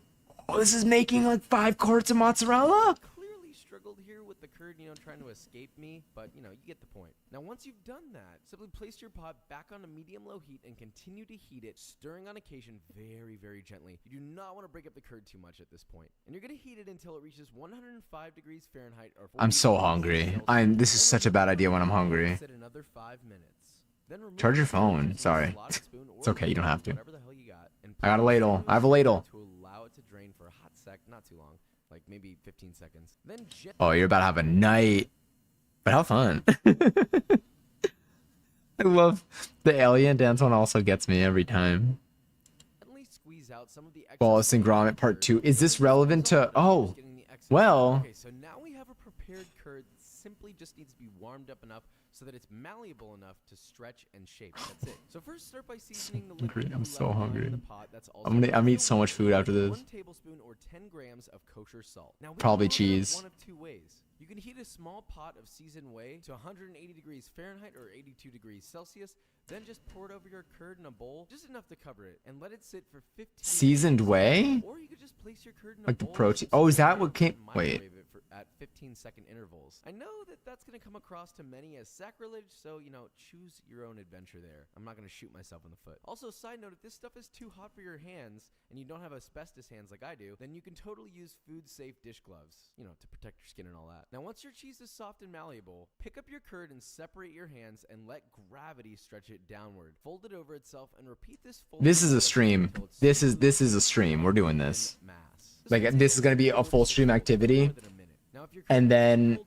Speaker 1: Oh, this is making like 5 quarts of mozzarella?
Speaker 2: Clearly struggled here with the curd, trying to escape me, but, you get the point. Now, once you've done that, simply place your pot back on a medium-low heat and continue to heat it, stirring on occasion very, very gently. You do not want to break up the curd too much at this point. And you're going to heat it until it reaches 105 degrees Fahrenheit or 40
Speaker 1: I'm so
Speaker 2: degrees
Speaker 1: hungry.
Speaker 2: Celsius.
Speaker 1: This is such a bad idea when I'm hungry.
Speaker 2: Set another 5 minutes. Then remove
Speaker 1: Charge your
Speaker 2: the curd
Speaker 1: phone.
Speaker 2: using a
Speaker 1: Sorry.
Speaker 2: slotted spoon or
Speaker 1: It's okay, you don't have to.
Speaker 2: whatever the hell you got, and
Speaker 1: I got a
Speaker 2: place it
Speaker 1: ladle.
Speaker 2: into
Speaker 1: I have a ladle.
Speaker 2: To allow it to drain for a hot sec, not too long, like maybe 15 seconds. Then
Speaker 1: Oh, you're about to have a night. But how fun. I love the alien dance one also gets me every time.
Speaker 2: gently squeeze out some of the
Speaker 1: Wallace and Gromit Part 2. Is this relevant to... Oh, well...
Speaker 2: Okay, so now we have a prepared curd that simply just needs to be warmed up enough so that it's malleable enough to stretch and shape. That's it. So first start by seasoning the liquid
Speaker 1: I'm
Speaker 2: you
Speaker 1: so
Speaker 2: left
Speaker 1: hungry.
Speaker 2: in the pot. That's also
Speaker 1: I'm gonna eat so much food after this.
Speaker 2: 1 tablespoon or 10 grams of kosher salt. Now, we
Speaker 1: Probably
Speaker 2: can warm it up
Speaker 1: cheese.
Speaker 2: one of 2 ways. You can heat a small pot of seasoned whey to 180 degrees Fahrenheit or 82 degrees Celsius, then just pour it over your curd in a bowl, just enough to cover it, and let it sit for 15
Speaker 1: Seasoned
Speaker 2: minutes.
Speaker 1: whey?
Speaker 2: Or you could just place your curd in a
Speaker 1: Like the
Speaker 2: bowl,
Speaker 1: protein.
Speaker 2: just
Speaker 1: Oh, is that
Speaker 2: stir
Speaker 1: what
Speaker 2: it,
Speaker 1: came...
Speaker 2: and
Speaker 1: Wait.
Speaker 2: microwave it at 15-second intervals. I know that that's going to come across to many as sacrilege, so, choose your own adventure there. I'm not going to shoot myself in the foot. Also, side note, if this stuff is too hot for your hands, and you don't have asbestos hands like I do, then you can totally use food-safe dish gloves, to protect your skin and all that. Now, once your cheese is soft and malleable, pick up your curd and separate your hands and let gravity stretch it downward. Fold it over itself and repeat this fold.
Speaker 1: This is a stream. This is a stream. We're doing this. Like, this is gonna be a full stream activity. And then...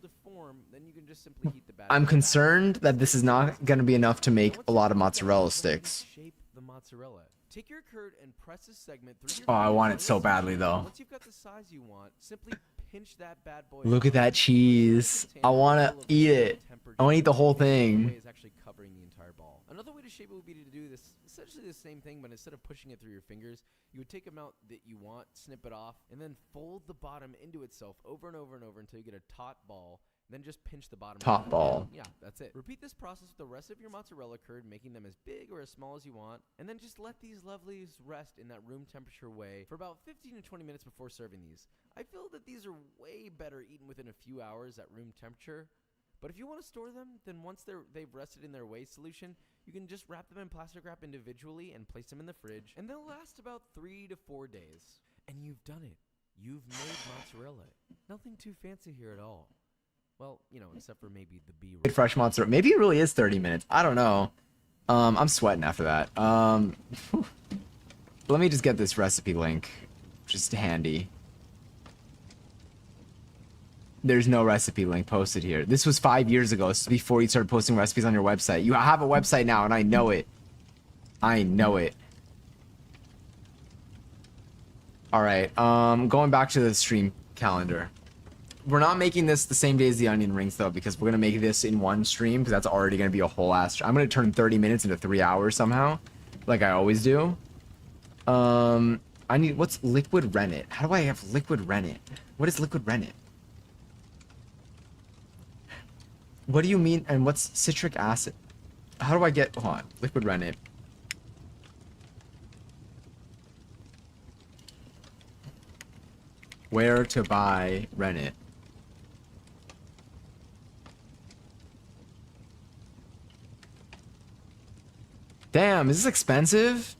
Speaker 1: I'm concerned that this is not gonna be enough to make a lot of mozzarella sticks.
Speaker 2: Shape the mozzarella. Take your curd and press a segment through your
Speaker 1: Oh, I want it
Speaker 2: fingers.
Speaker 1: so badly, though.
Speaker 2: Once you've got the size you want, simply pinch that bad boy.
Speaker 1: Look at that cheese. I wanna eat it. I wanna eat the whole thing.
Speaker 2: Is actually covering the entire ball. Another way to shape it would be to do this, essentially the same thing, but instead of pushing it through your fingers, you would take amount that you want, snip it off, and then fold the bottom into itself over and over and over until you get a taut ball. Then just pinch the bottom.
Speaker 1: Top ball.
Speaker 2: Yeah, that's it. Repeat this process with the rest of your mozzarella curd, making them as big or as small as you want, and then just let these lovelies rest in that room temperature way for about 15 to 20 minutes before serving these. I feel that these are way better eaten within a few hours at room temperature. But if you want to store them, then once they've rested in their whey solution, you can just wrap them in plastic wrap individually and place them in the fridge, and they'll last about 3 to 4 days. And you've done it. You've made mozzarella. Nothing too fancy here at all. Well, except for maybe the B-roll.
Speaker 1: Fresh mozzarella. Maybe it really is 30 minutes. I don't know. I'm sweating after that. Let me just get this recipe link. Just handy. There's no recipe link posted here. This was 5 years ago. This is before you started posting recipes on your website. You have a website now, and I know it. I know it. Alright, going back to the stream calendar. We're not making this the same day as the onion rings, though, because we're going to make this in one stream, because that's already going to be a whole ass... I'm going to turn 30 minutes into 3 hours somehow, like I always do. I need... What's liquid rennet? How do I have liquid rennet? What is liquid rennet? What do you mean? And what's citric acid? How do I get... Hold on. Liquid rennet. Where to buy rennet? Damn, is this expensive?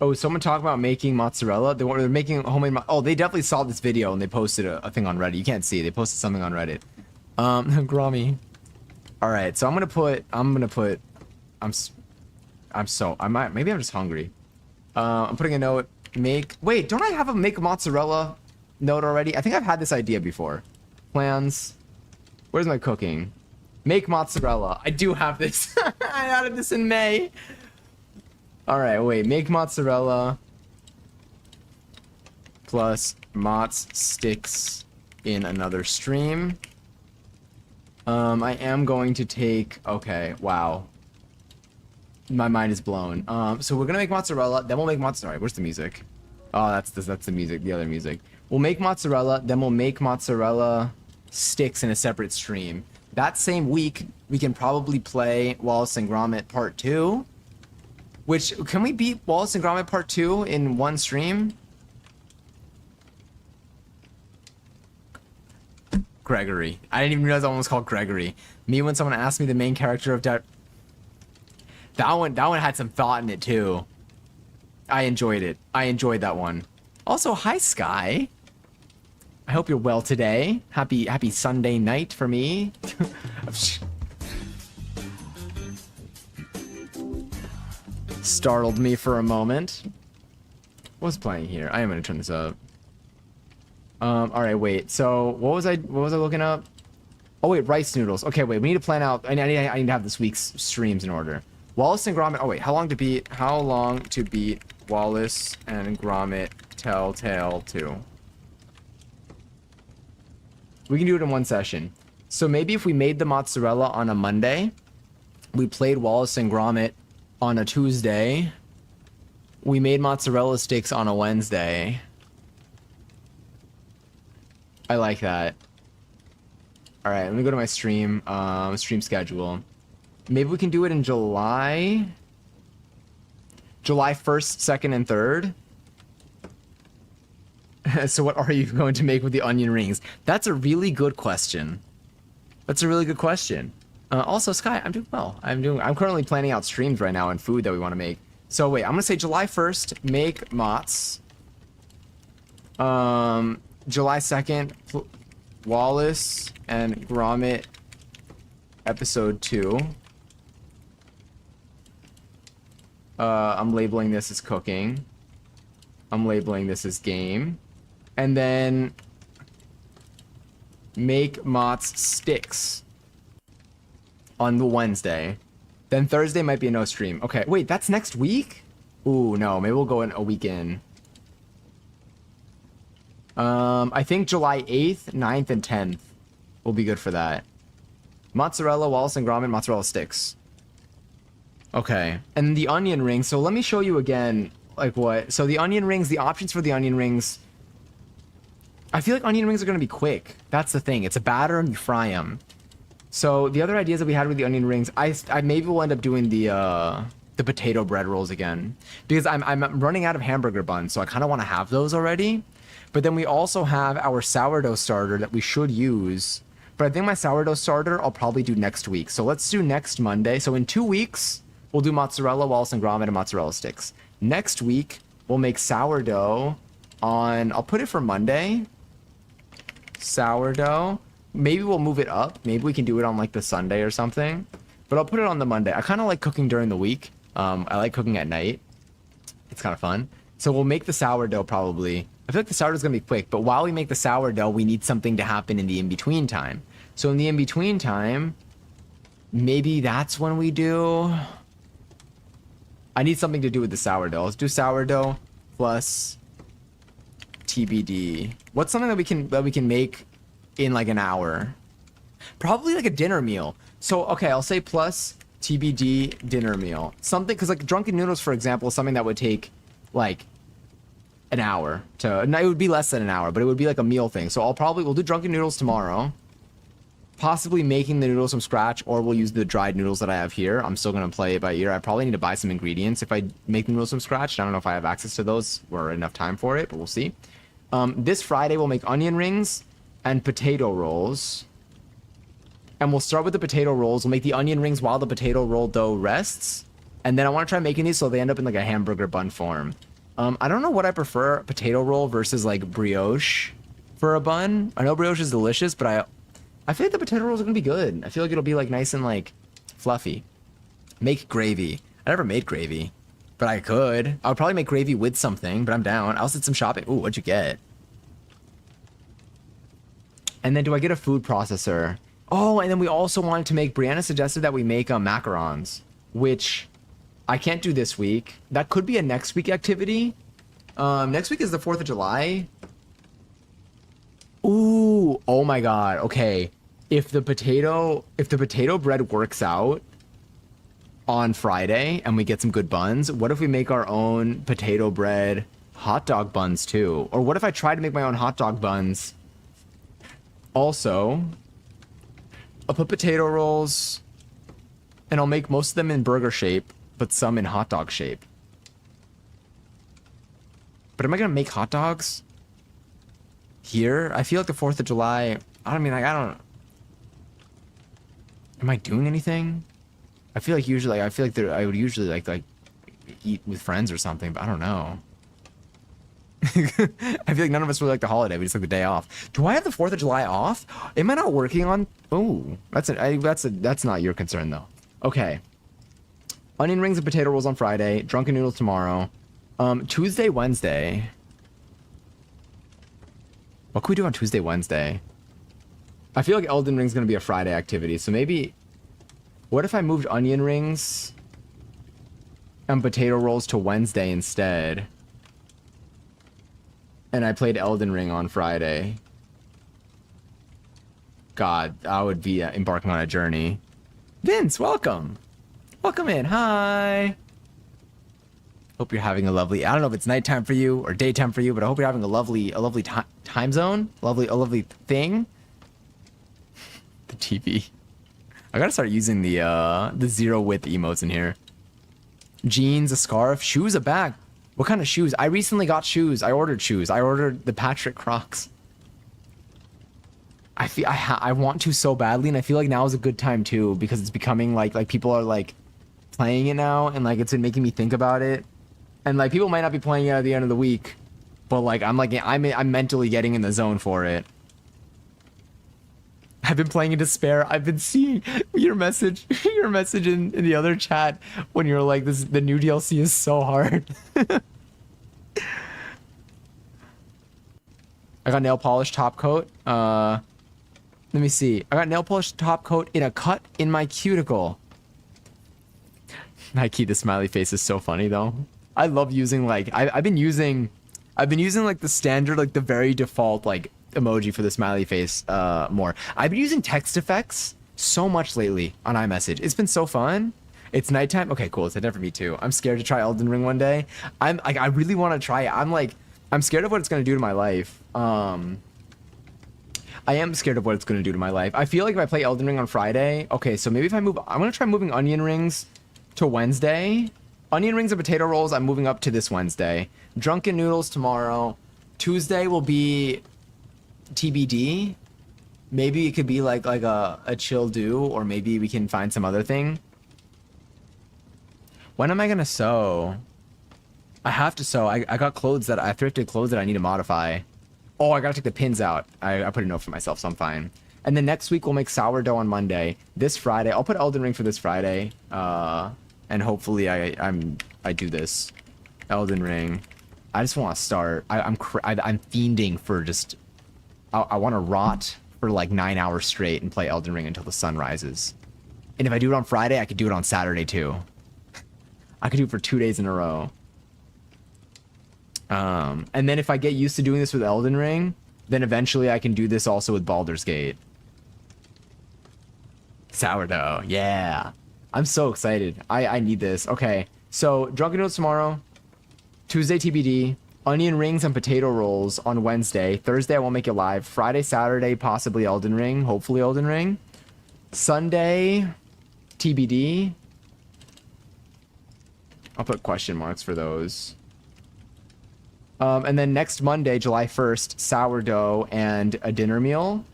Speaker 1: Oh, someone talk about making mozzarella. They're making homemade. Oh, they definitely saw this video and they posted a thing on Reddit. You can't see it. They posted something on Reddit. Grommy. All right, so I'm gonna put. Maybe I'm just hungry. I'm putting a note. Wait, don't I have a make mozzarella note already? I think I've had this idea before. Plans. Where's my cooking? Make mozzarella. I do have this. I added this in May. All right, wait. Make mozzarella plus mozz sticks in another stream. I am going to take. Okay, wow. My mind is blown. So we're gonna make mozzarella, then we'll make mozzarella. Where's the music? Oh, that's the music. The other music. We'll make mozzarella, then we'll make mozzarella sticks in a separate stream. That same week, we can probably play Wallace and Gromit Part 2. Which, can we beat Wallace and Gromit Part 2 in one stream? Gregory. I didn't even realize that one was called Gregory. Me when someone asked me the main character of that one had some thought in it too. I enjoyed it. I enjoyed that one. Also, hi Sky. I hope you're well today. Happy Sunday night for me. Startled me for a moment. What's playing here? I am gonna turn this up. All right, wait. So what was I looking up? Oh wait, rice noodles. Okay, wait. We need to plan out. I need to have this week's streams in order. Wallace and Gromit. Oh wait, how long to beat Wallace and Gromit Telltale 2? We can do it in one session. So maybe if we made the mozzarella on a Monday, we played Wallace and Gromit on a Tuesday, we made mozzarella sticks on a Wednesday. I like that. All right, let me go to my stream schedule. Maybe we can do it in July 1st, 2nd, and 3rd. So what are you going to make with the onion rings? That's a really good question. Also, Sky, I'm doing well. I'm currently planning out streams right now and food that we want to make. So wait, I'm gonna say July 1st, make mozz. July 2nd, Wallace and Gromit episode 2. I'm labeling this as cooking. I'm labeling this as game. And then make mozz sticks on the Wednesday. Then Thursday might be a no stream. Okay, wait, that's next week? Ooh, no, maybe we'll go in a week in. I think July 8th, 9th, and 10th will be good for that. Mozzarella, Wallace and Gromit, mozzarella sticks. Okay, and the onion rings. So let me show you again, like what. So the onion rings, the options for the onion rings. I feel like onion rings are going to be quick. That's the thing. It's a batter and you fry them. So the other ideas that we had with the onion rings, I maybe will end up doing the potato bread rolls again. Because I'm running out of hamburger buns, so I kind of want to have those already. But then we also have our sourdough starter that we should use. But I think my sourdough starter I'll probably do next week. So let's do next Monday. So in 2 weeks, we'll do mozzarella, Wallace and Gromit, and mozzarella sticks. Next week, we'll make sourdough on, I'll put it for Monday. Sourdough. Maybe we'll move it up. Maybe we can do it on like the Sunday or something. But I'll put it on the Monday. I kind of like cooking during the week. I like cooking at night. It's kind of fun. So we'll make the sourdough probably. I feel like the sourdough's gonna be quick, but while we make the sourdough, we need something to happen in the in-between time. So in the in-between time, maybe that's when we do... I need something to do with the sourdough. Let's do sourdough plus TBD. What's something that we can make in like an hour? Probably like a dinner meal. So okay, I'll say plus TBD dinner meal. Something, because like drunken noodles, for example, is something that would take like an hour to. No, it would be less than an hour, but it would be like a meal thing. So we'll do drunken noodles tomorrow. Possibly making the noodles from scratch, or we'll use the dried noodles that I have here. I'm still gonna play it by ear. I probably need to buy some ingredients if I make the noodles from scratch. I don't know if I have access to those or enough time for it, but we'll see. This Friday we'll make onion rings and potato rolls. And we'll start with the potato rolls. We'll make the onion rings while the potato roll dough rests. And then I want to try making these so they end up in like a hamburger bun form. I don't know what I prefer, potato roll versus like brioche for a bun. I know brioche is delicious, but I feel like the potato rolls are gonna be good. I feel like it'll be like nice and like fluffy. Make gravy. I never made gravy, but I could. I would probably make gravy with something, but I'm down. I also did some shopping. Ooh, what'd you get? And then do I get a food processor? Oh, and then we also wanted to make, Brianna suggested that we make macarons, which I can't do this week. That could be a next week activity. Next week is the 4th of July. Ooh, oh my God. Okay. If the potato bread works out on Friday and we get some good buns, what if we make our own potato bread hot dog buns too? Or what if I try to make my own hot dog buns? Also, I'll put potato rolls and I'll make most of them in burger shape, but some in hot dog shape. But am I gonna make hot dogs here? I feel like the 4th of July, I don't. Am I doing anything? I feel like I would usually like eat with friends or something, but I don't know. I feel like none of us really like the holiday. We just like the day off. Do I have the 4th of July off? Am I not working on? Oh, that's not your concern though. Okay. Onion rings and potato rolls on Friday. Drunken noodles tomorrow. Tuesday, Wednesday. What can we do on Tuesday, Wednesday? I feel like Elden Ring's gonna be a Friday activity, so maybe. What if I moved onion rings and potato rolls to Wednesday instead? And I played Elden Ring on Friday. God, I would be embarking on a journey. Vince, welcome. Welcome in. Hi. Hope you're having a lovely. I don't know if it's nighttime for you or daytime for you, but I hope you're having a lovely time zone. A lovely thing. The TV. I gotta start using the zero width emotes in here. Jeans, a scarf, shoes, a bag. What kind of shoes? I recently got shoes. I ordered shoes. I ordered the Patrick Crocs. I want to so badly, and I feel like now is a good time too because it's becoming like people are like playing it now, and like it's been making me think about it. And like people might not be playing it at the end of the week, but like I'm mentally getting in the zone for it. I've been playing in despair. I've been seeing your message in the other chat when you're like, the new DLC is so hard. I got nail polish top coat. Let me see. I got nail polish top coat in a cut in my cuticle. Nike, the smiley face is so funny though. I love using like I've been using like the standard, like the very default like emoji for the smiley face more. I've been using text effects so much lately on iMessage. It's been so fun. It's nighttime. Okay, cool. It's nighttime for me too. I'm scared to try Elden Ring one day. I really want to try it. I'm scared of what it's gonna do to my life. I am scared of what it's gonna do to my life. I feel like if I play Elden Ring on Friday, okay, so maybe if I'm gonna try moving onion rings to Wednesday. Onion rings and potato rolls, I'm moving up to this Wednesday. Drunken noodles tomorrow. Tuesday will be TBD. Maybe it could be like a chill do, or maybe we can find some other thing. When am I gonna sew? I have to sew. I got clothes that I thrifted clothes that I need to modify. Oh, I gotta take the pins out. I put a note for myself, so I'm fine. And then next week we'll make sourdough on Monday. This Friday, I'll put Elden Ring for this Friday. And hopefully I do this Elden Ring. I just want to start. I'm fiending for just. I want to rot for like 9 hours straight and play Elden Ring until the sun rises. And if I do it on Friday, I could do it on Saturday too. I could do it for 2 days in a row. And then if I get used to doing this with Elden Ring, then eventually I can do this also with Baldur's Gate. Sourdough, yeah. I'm so excited. I need this. Okay, so Drunken Notes tomorrow. Tuesday TBD. Onion rings and potato rolls on Wednesday. Thursday I won't make it live. Friday, Saturday, possibly Elden Ring. Hopefully Elden Ring. Sunday, TBD. I'll put question marks for those. And then next Monday, July 1st, sourdough and a dinner meal.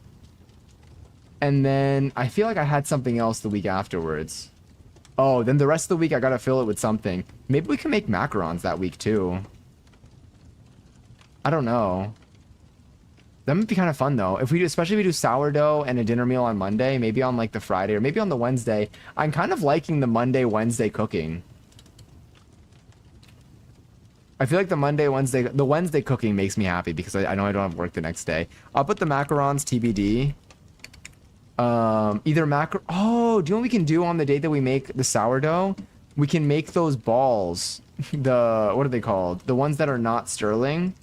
Speaker 1: And then I feel like I had something else the week afterwards. Oh, then the rest of the week I gotta fill it with something. Maybe we can make macarons that week too. I don't know. That might be kind of fun though. If we do, especially if we do sourdough and a dinner meal on Monday, maybe on like the Friday or maybe on the Wednesday. I'm kind of liking the Monday, Wednesday cooking. I feel like the Wednesday cooking makes me happy because I know I don't have work the next day. I'll put the macarons TBD. Either oh, do you know what we can do on the day that we make the sourdough? We can make those balls. What are they called? The ones that are not sterling.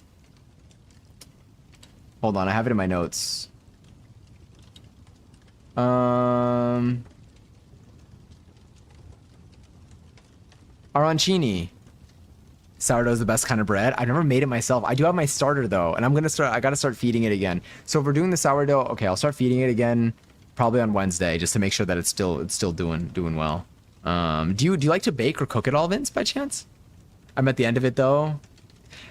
Speaker 1: Hold on, I have it in my notes. Arancini. Sourdough is the best kind of bread. I've never made it myself. I do have my starter though, and I gotta start feeding it again. So if we're doing the sourdough, okay, I'll start feeding it again probably on Wednesday just to make sure that it's still doing well. Do you like to bake or cook at all, Vince, by chance? I'm at the end of it though.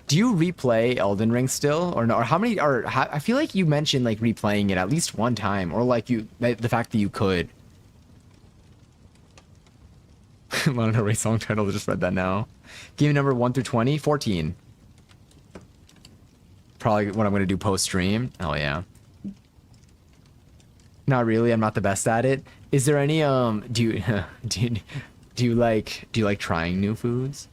Speaker 1: Do you replay Elden Ring still or no? Or how many I feel like you mentioned like replaying it at least one time, or like the fact that you could. Lana Del Rey song title, I just read that now. Game number 1 through 20, 14. Probably what I'm gonna do post stream. Oh yeah. Not really. I'm not the best at it. Is there any do you like trying new foods?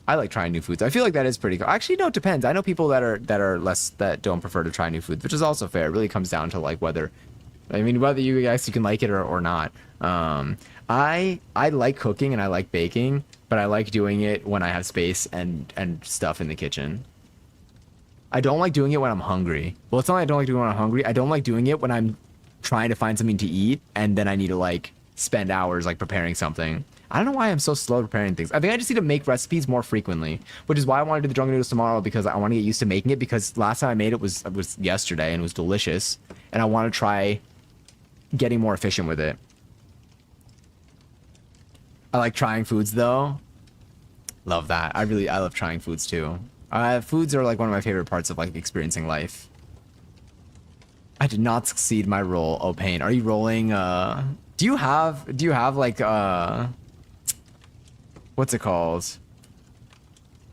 Speaker 1: I like trying new foods. I feel like that is pretty cool. Actually, no, it depends. I know people that don't prefer to try new foods, which is also fair. It really comes down to like whether you guys can like it or not. I like cooking and I like baking, but I like doing it when I have space and stuff in the kitchen. I don't like doing it when I'm hungry. Well, it's not like I don't like doing it when I'm hungry. I don't like doing it when I'm trying to find something to eat and then I need to like spend hours like preparing something. I don't know why I'm so slow preparing things. I think I just need to make recipes more frequently, which is why I want to do the drunken noodles tomorrow, because I want to get used to making it, because last time I made it was yesterday and it was delicious, and I want to try getting more efficient with it. I like trying foods though. Love that. I love trying foods too. Foods are like one of my favorite parts of like experiencing life. I did not succeed my roll. Oh, pain. Are you rolling? Do you have like what's it called?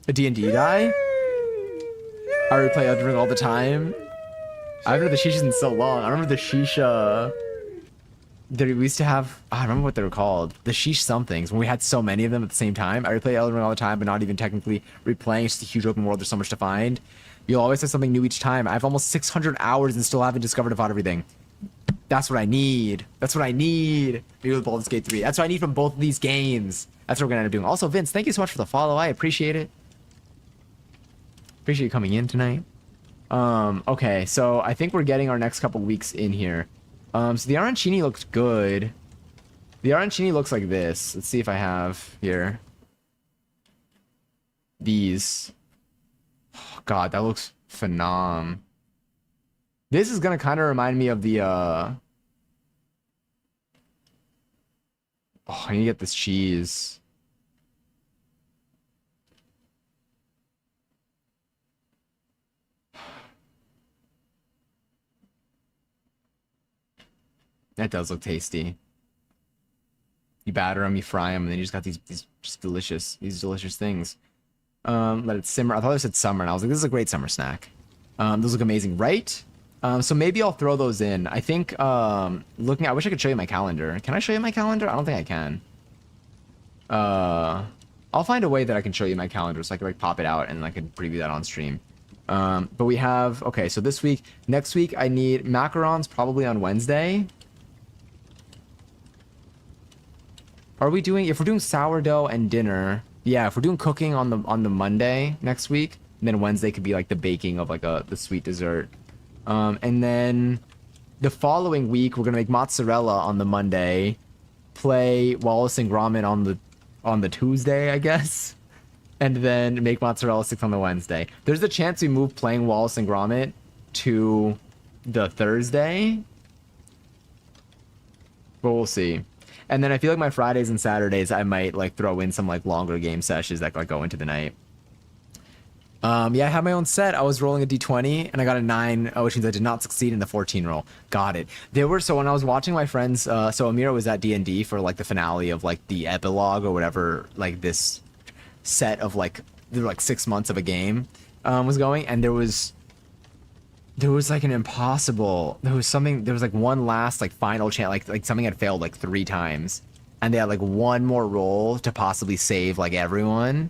Speaker 1: A D&D die? I replay Elden Ring all the time. I haven't heard the shishas in so long. I remember the shisha that we used to have. I remember what they were called. The sheesh somethings, when we had so many of them at the same time. I replay Elden Ring all the time, but not even technically replaying. It's just a huge open world. There's so much to find. You'll always have something new each time. I have almost 600 hours and still haven't discovered about everything. That's what I need. That's what I need. Maybe with Baldur's Gate 3. That's what I need from both of these games. That's what we're gonna end up doing. Also, Vince, thank you so much for the follow. I appreciate it. Appreciate you coming in tonight. Okay, so I think we're getting our next couple weeks in here. So the arancini looks good. The arancini looks like this. Let's see if I have here. These. Oh, God, that looks phenom. This is gonna kind of remind me of the oh, I need to get this cheese. That does look tasty. You batter them, you fry them, and then you just got these just delicious things. Let it simmer. I thought it said summer, and I was like, this is a great summer snack. Those look amazing, right? So maybe I'll throw those in. I think, I wish I could show you my calendar. Can I show you my calendar? I don't think I can. I'll find a way that I can show you my calendar so I can like pop it out and I can preview that on stream. But we have, okay, so this week, next week I need macarons probably on Wednesday. Are we doing, if we're doing sourdough and dinner, yeah, if we're doing cooking on the Monday next week, then Wednesday could be like the baking of like the sweet dessert. And then the following week we're gonna make mozzarella on the Monday, play Wallace and Gromit on the Tuesday, I guess, and then make mozzarella sticks on the Wednesday. There's a chance we move playing Wallace and Gromit to the Thursday, but we'll see. And then I feel like my Fridays and Saturdays I might like throw in some like longer game sessions that like go into the night. Yeah, I had my own set. I was rolling a d20 and I got a 9, which means I did not succeed in the 14 roll. Got it. So when I was watching my friends, so Amira was at D&D for like the finale of like the epilogue or whatever, like this set of like, there were like 6 months of a game was going, and there was like an impossible, there was like one last like final chance, like something had failed like 3 times, and they had like one more roll to possibly save like everyone.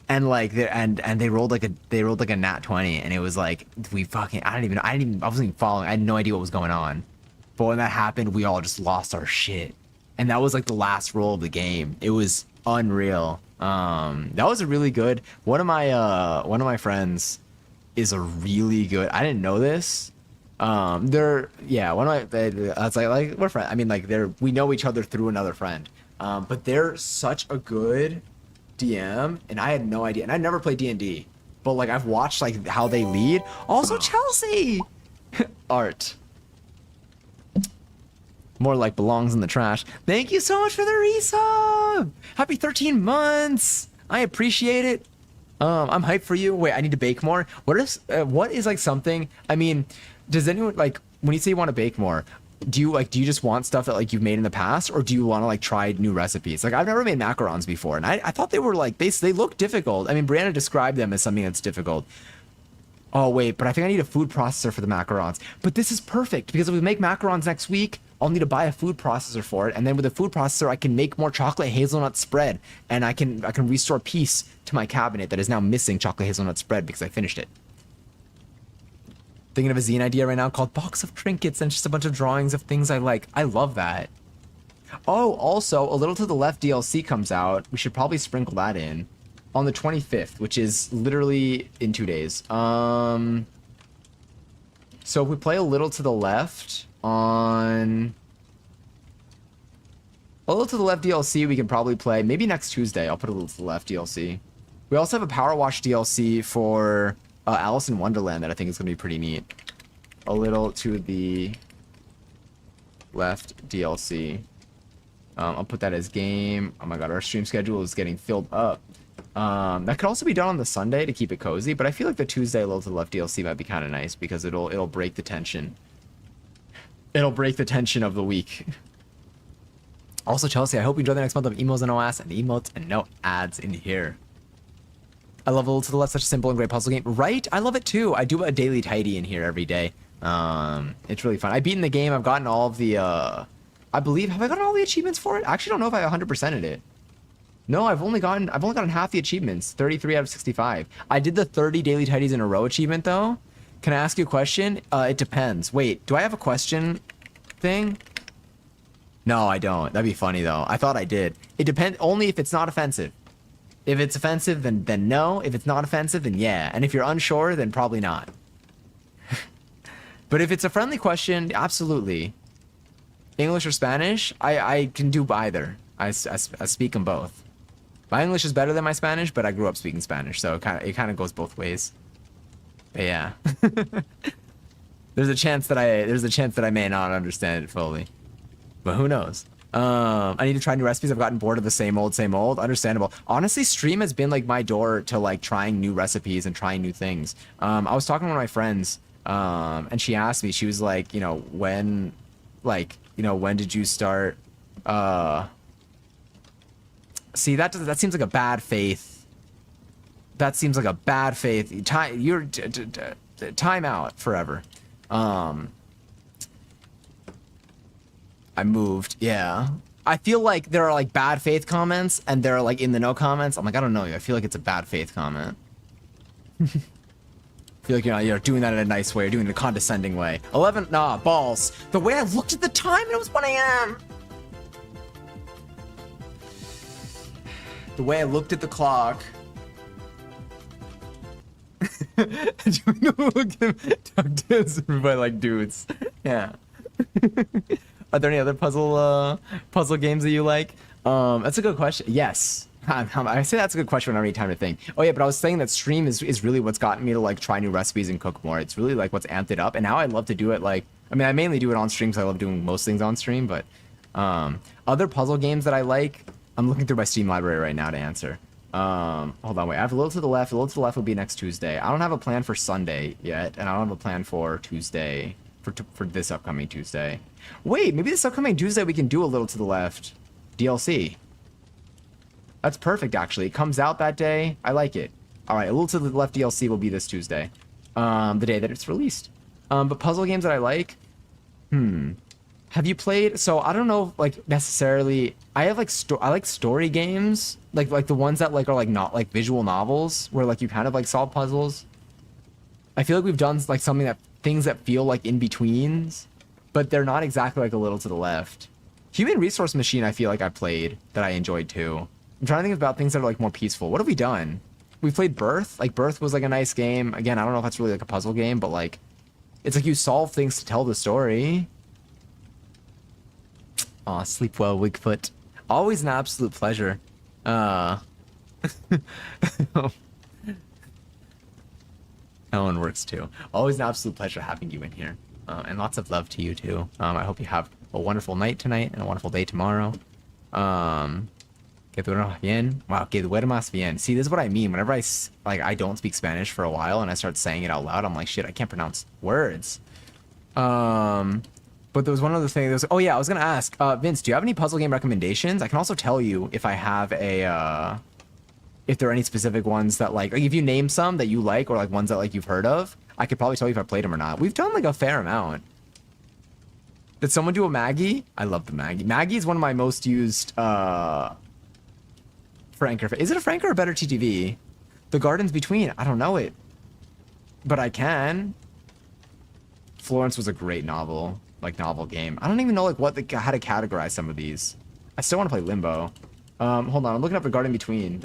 Speaker 1: And like they rolled like a nat 20, and it was like I wasn't even following. I had no idea what was going on. But when that happened, we all just lost our shit. And that was like the last roll of the game. It was unreal. That was a really good one of my friends is a really good, I didn't know this. That's like we're friends. I mean, like we know each other through another friend. But they're such a good DM, and I had no idea, and I never played D&D, but like I've watched like how they lead. Also Chelsea art more like belongs in the trash. Thank you so much for the resub. Happy 13 months. I appreciate it. I'm hyped for you. Wait, I need to bake more. What is like something, I mean, does anyone, like, when you say you want to bake more, do you just want stuff that like you've made in the past, or do you want to like try new recipes? Like I've never made macarons before, and I thought they were like, they look difficult. I mean, Brianna described them as something that's difficult. Oh wait, but I think I need a food processor for the macarons. But this is perfect, because if we make macarons next week, I'll need to buy a food processor for it, and then with a food processor I can make more chocolate hazelnut spread, and I can restore peace to my cabinet that is now missing chocolate hazelnut spread because I finished it. Thinking of a zine idea right now called Box of Trinkets, and just a bunch of drawings of things I like. I love that. Oh, also, A Little to the Left DLC comes out. We should probably sprinkle that in on the 25th, which is literally in 2 days. So if we play A Little to the Left on A Little to the Left DLC, we can probably play maybe next Tuesday. I'll put A Little to the Left DLC. We also have a Powerwash DLC for Alice in Wonderland that I think is going to be pretty neat. A Little to the Left DLC. I'll put that as game. Oh my god, our stream schedule is getting filled up. That could also be done on the Sunday to keep it cozy, but I feel like the Tuesday A Little to the Left DLC might be kind of nice because it'll break the tension. It'll break the tension of the week. Also, Chelsea, I hope you enjoy the next month of emos and OS and emotes and no ads in here. I love A Little to the Left, such a simple and great puzzle game. Right? I love it too. I do a daily tidy in here every day. It's really fun. I've beaten the game. I've gotten all of the, I believe, have I gotten all the achievements for it? I actually don't know if I 100%ed it. No, I've only gotten half the achievements, 33 out of 65. I did the 30 daily tidies in a row achievement though. Can I ask you a question? It depends. Wait, do I have a question thing? No, I don't. That'd be funny though. I thought I did. It depends only if it's not offensive. If it's offensive, then no. If it's not offensive, then yeah. And if you're unsure, then probably not. But if it's a friendly question, absolutely. English or Spanish, I can do either. I speak them both. My English is better than my Spanish, but I grew up speaking Spanish, so it kind of goes both ways. But yeah. There's a chance that I may not understand it fully. But who knows? I need to try new recipes. I've gotten bored of the same old. Understandable. Honestly, stream has been like my door to like trying new recipes and trying new things. I was talking to one of my friends, and she asked me, she was like, when did you start? See, that seems like a bad faith. That seems like a bad faith. You're time out forever. I moved. Yeah. I feel like there are like bad faith comments and there are like in the know comments. I'm like, I don't know you. I feel like it's a bad faith comment. I feel like you're doing that in a nice way. You're doing it in a condescending way. 11, nah, balls. The way I looked at the time and it was 1 a.m. The way I looked at the clock. By like dudes. Yeah. Are there any other puzzle games that you like? That's a good question. Yes. I say that's a good question when I need time to think. Oh yeah, but I was saying that stream is really what's gotten me to like try new recipes and cook more. It's really like what's amped it up. And now I'd love to do it like, I mean, I mainly do it on stream because I love doing most things on stream, but other puzzle games that I like, I'm looking through my Steam library right now to answer. Hold on, wait. I have a little to the left. A little to the left will be next Tuesday. I don't have a plan for Sunday yet, and I don't have a plan for Tuesday for this upcoming Tuesday. Wait, maybe this upcoming Tuesday we can do a little to the left DLC. That's perfect, actually. It comes out that day. I like it. All right, a little to the left DLC will be this Tuesday, the day that it's released. But puzzle games that I like. Have you played? So I don't know, like necessarily. I have like I like story games, like the ones that like are like not like visual novels where like you kind of like solve puzzles. I feel like we've done like something that things that feel like in betweens, but they're not exactly like a little to the left. Human Resource Machine, I feel like I played that I enjoyed too. I'm trying to think about things that are like more peaceful. What have we done? We played Birth. Like Birth was like a nice game. Again, I don't know if that's really like a puzzle game, but like it's like you solve things to tell the story. Aw, sleep well, Wigfoot. Always an absolute pleasure. Ellen works too. Always an absolute pleasure having you in here. And lots of love to you too. I hope you have a wonderful night tonight and a wonderful day tomorrow. Que duermas bien. Wow, que duermas bien. See, this is what I mean. Whenever I don't speak Spanish for a while and I start saying it out loud, I'm like, shit, I can't pronounce words. But there was one other thing. Oh yeah, I was gonna ask, Vince, do you have any puzzle game recommendations? I can also tell you if I have if there are any specific ones that like if you name some that you like or like ones that like you've heard of, I could probably tell you if I played them or not. We've done like a fair amount. Did someone do a Maggie? I love the Maggie. Maggie is one of my most used Franker. Is it a Franker or a better TTV? The Gardens Between. I don't know it, but I can. Florence was a great novel. Like novel game. I don't even know like how to categorize some of these. I still want to play Limbo. Hold on, I'm looking up the Garden Between.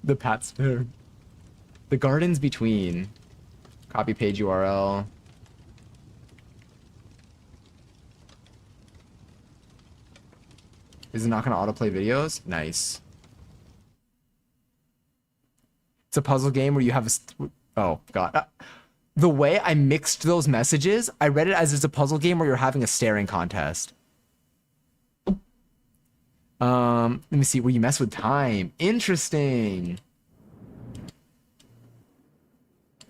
Speaker 1: The Pat's Fair. The Gardens Between. Copy page URL. Is it not gonna autoplay videos? Nice. It's a puzzle game where you have oh god, the way I mixed those messages, I read it as it's a puzzle game where you're having a staring contest. Let me see, where you mess with time. Interesting.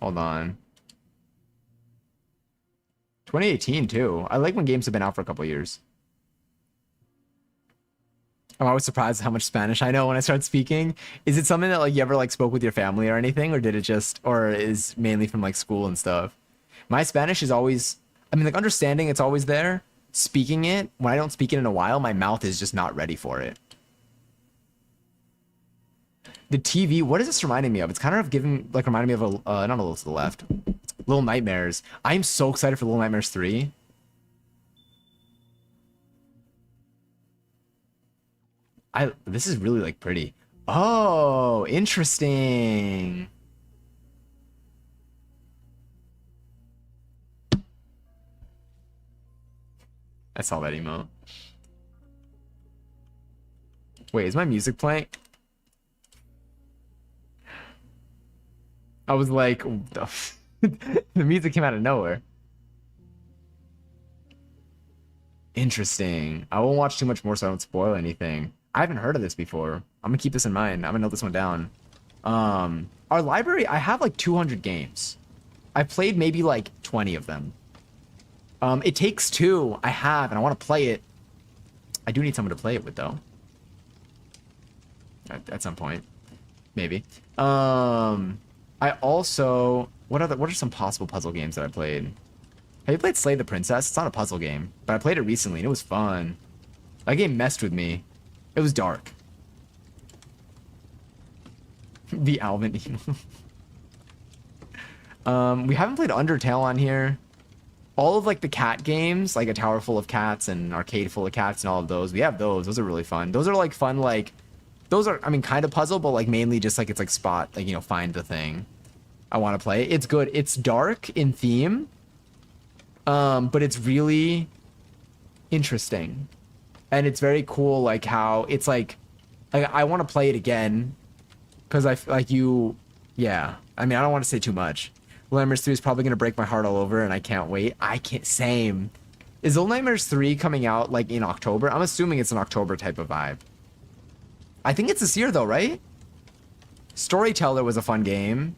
Speaker 1: Hold on. 2018 too. I like when games have been out for a couple years. I'm always surprised at how much Spanish I know when I start speaking. Is it something that like you ever like spoke with your family or anything, or did it just, or is mainly from like school and stuff? My Spanish is always, I mean, like understanding it's always there. Speaking it, when I don't speak it in a while, my mouth is just not ready for it. The TV, what is this reminding me of? It's kind of giving, like reminding me of not a Little to the Left. Little Nightmares. I am so excited for Little Nightmares 3. This is really like pretty. Oh, interesting. I saw that emote. Wait, is my music playing? I was like, the music came out of nowhere. Interesting. I won't watch too much more so I don't spoil anything. I haven't heard of this before. I'm gonna keep this in mind. I'm gonna note this one down. Our library, I have like 200 games. I've played maybe like 20 of them. It Takes Two, I have, and I want to play it. I do need someone to play it with though. At some point, maybe. I also, what are some possible puzzle games that I played? Have you played Slay the Princess? It's not a puzzle game, but I played it recently and it was fun. That game messed with me. It was dark. The Alvin. We haven't played Undertale on here. All of like the cat games, like A Tower Full of Cats and Arcade Full of Cats and all of those. We have those. Those are really fun. Those are like fun, like those are, I mean, kind of puzzle, but like mainly just like it's like spot, like, you know, find the thing I want to play. It's good. It's dark in theme. But it's really interesting. And it's very cool, like how it's like I want to play it again because I like you. Yeah, I mean, I don't want to say too much. Lammers 3 is probably gonna break my heart all over, and I can't wait. I can't. Same. Is Little Nightmares 3 coming out like in October? I'm assuming it's an October type of vibe. I think it's this year though, right? Storyteller was a fun game.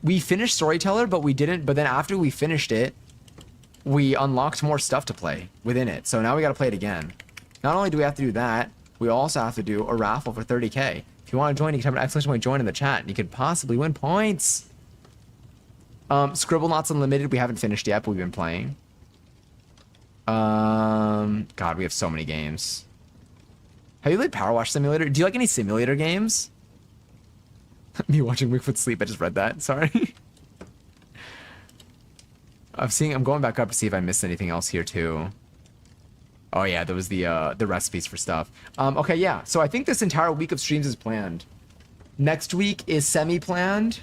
Speaker 1: We finished Storyteller, but then after we finished it, we unlocked more stuff to play within it. So now we got to play it again. Not only do we have to do that, we also have to do a raffle for 30K. If you want to join, you can type an exclamation point join in the chat and you could possibly win points. Scribblenauts Unlimited, we haven't finished yet, but we've been playing. God, we have so many games. Have you played Powerwash Simulator? Do you like any simulator games? Me watching Wigfoot sleep, I just read that, sorry. I'm going back up to see if I missed anything else here too. Oh yeah, there was the recipes for stuff. Okay, yeah, so I think this entire week of streams is planned. Next week is semi-planned.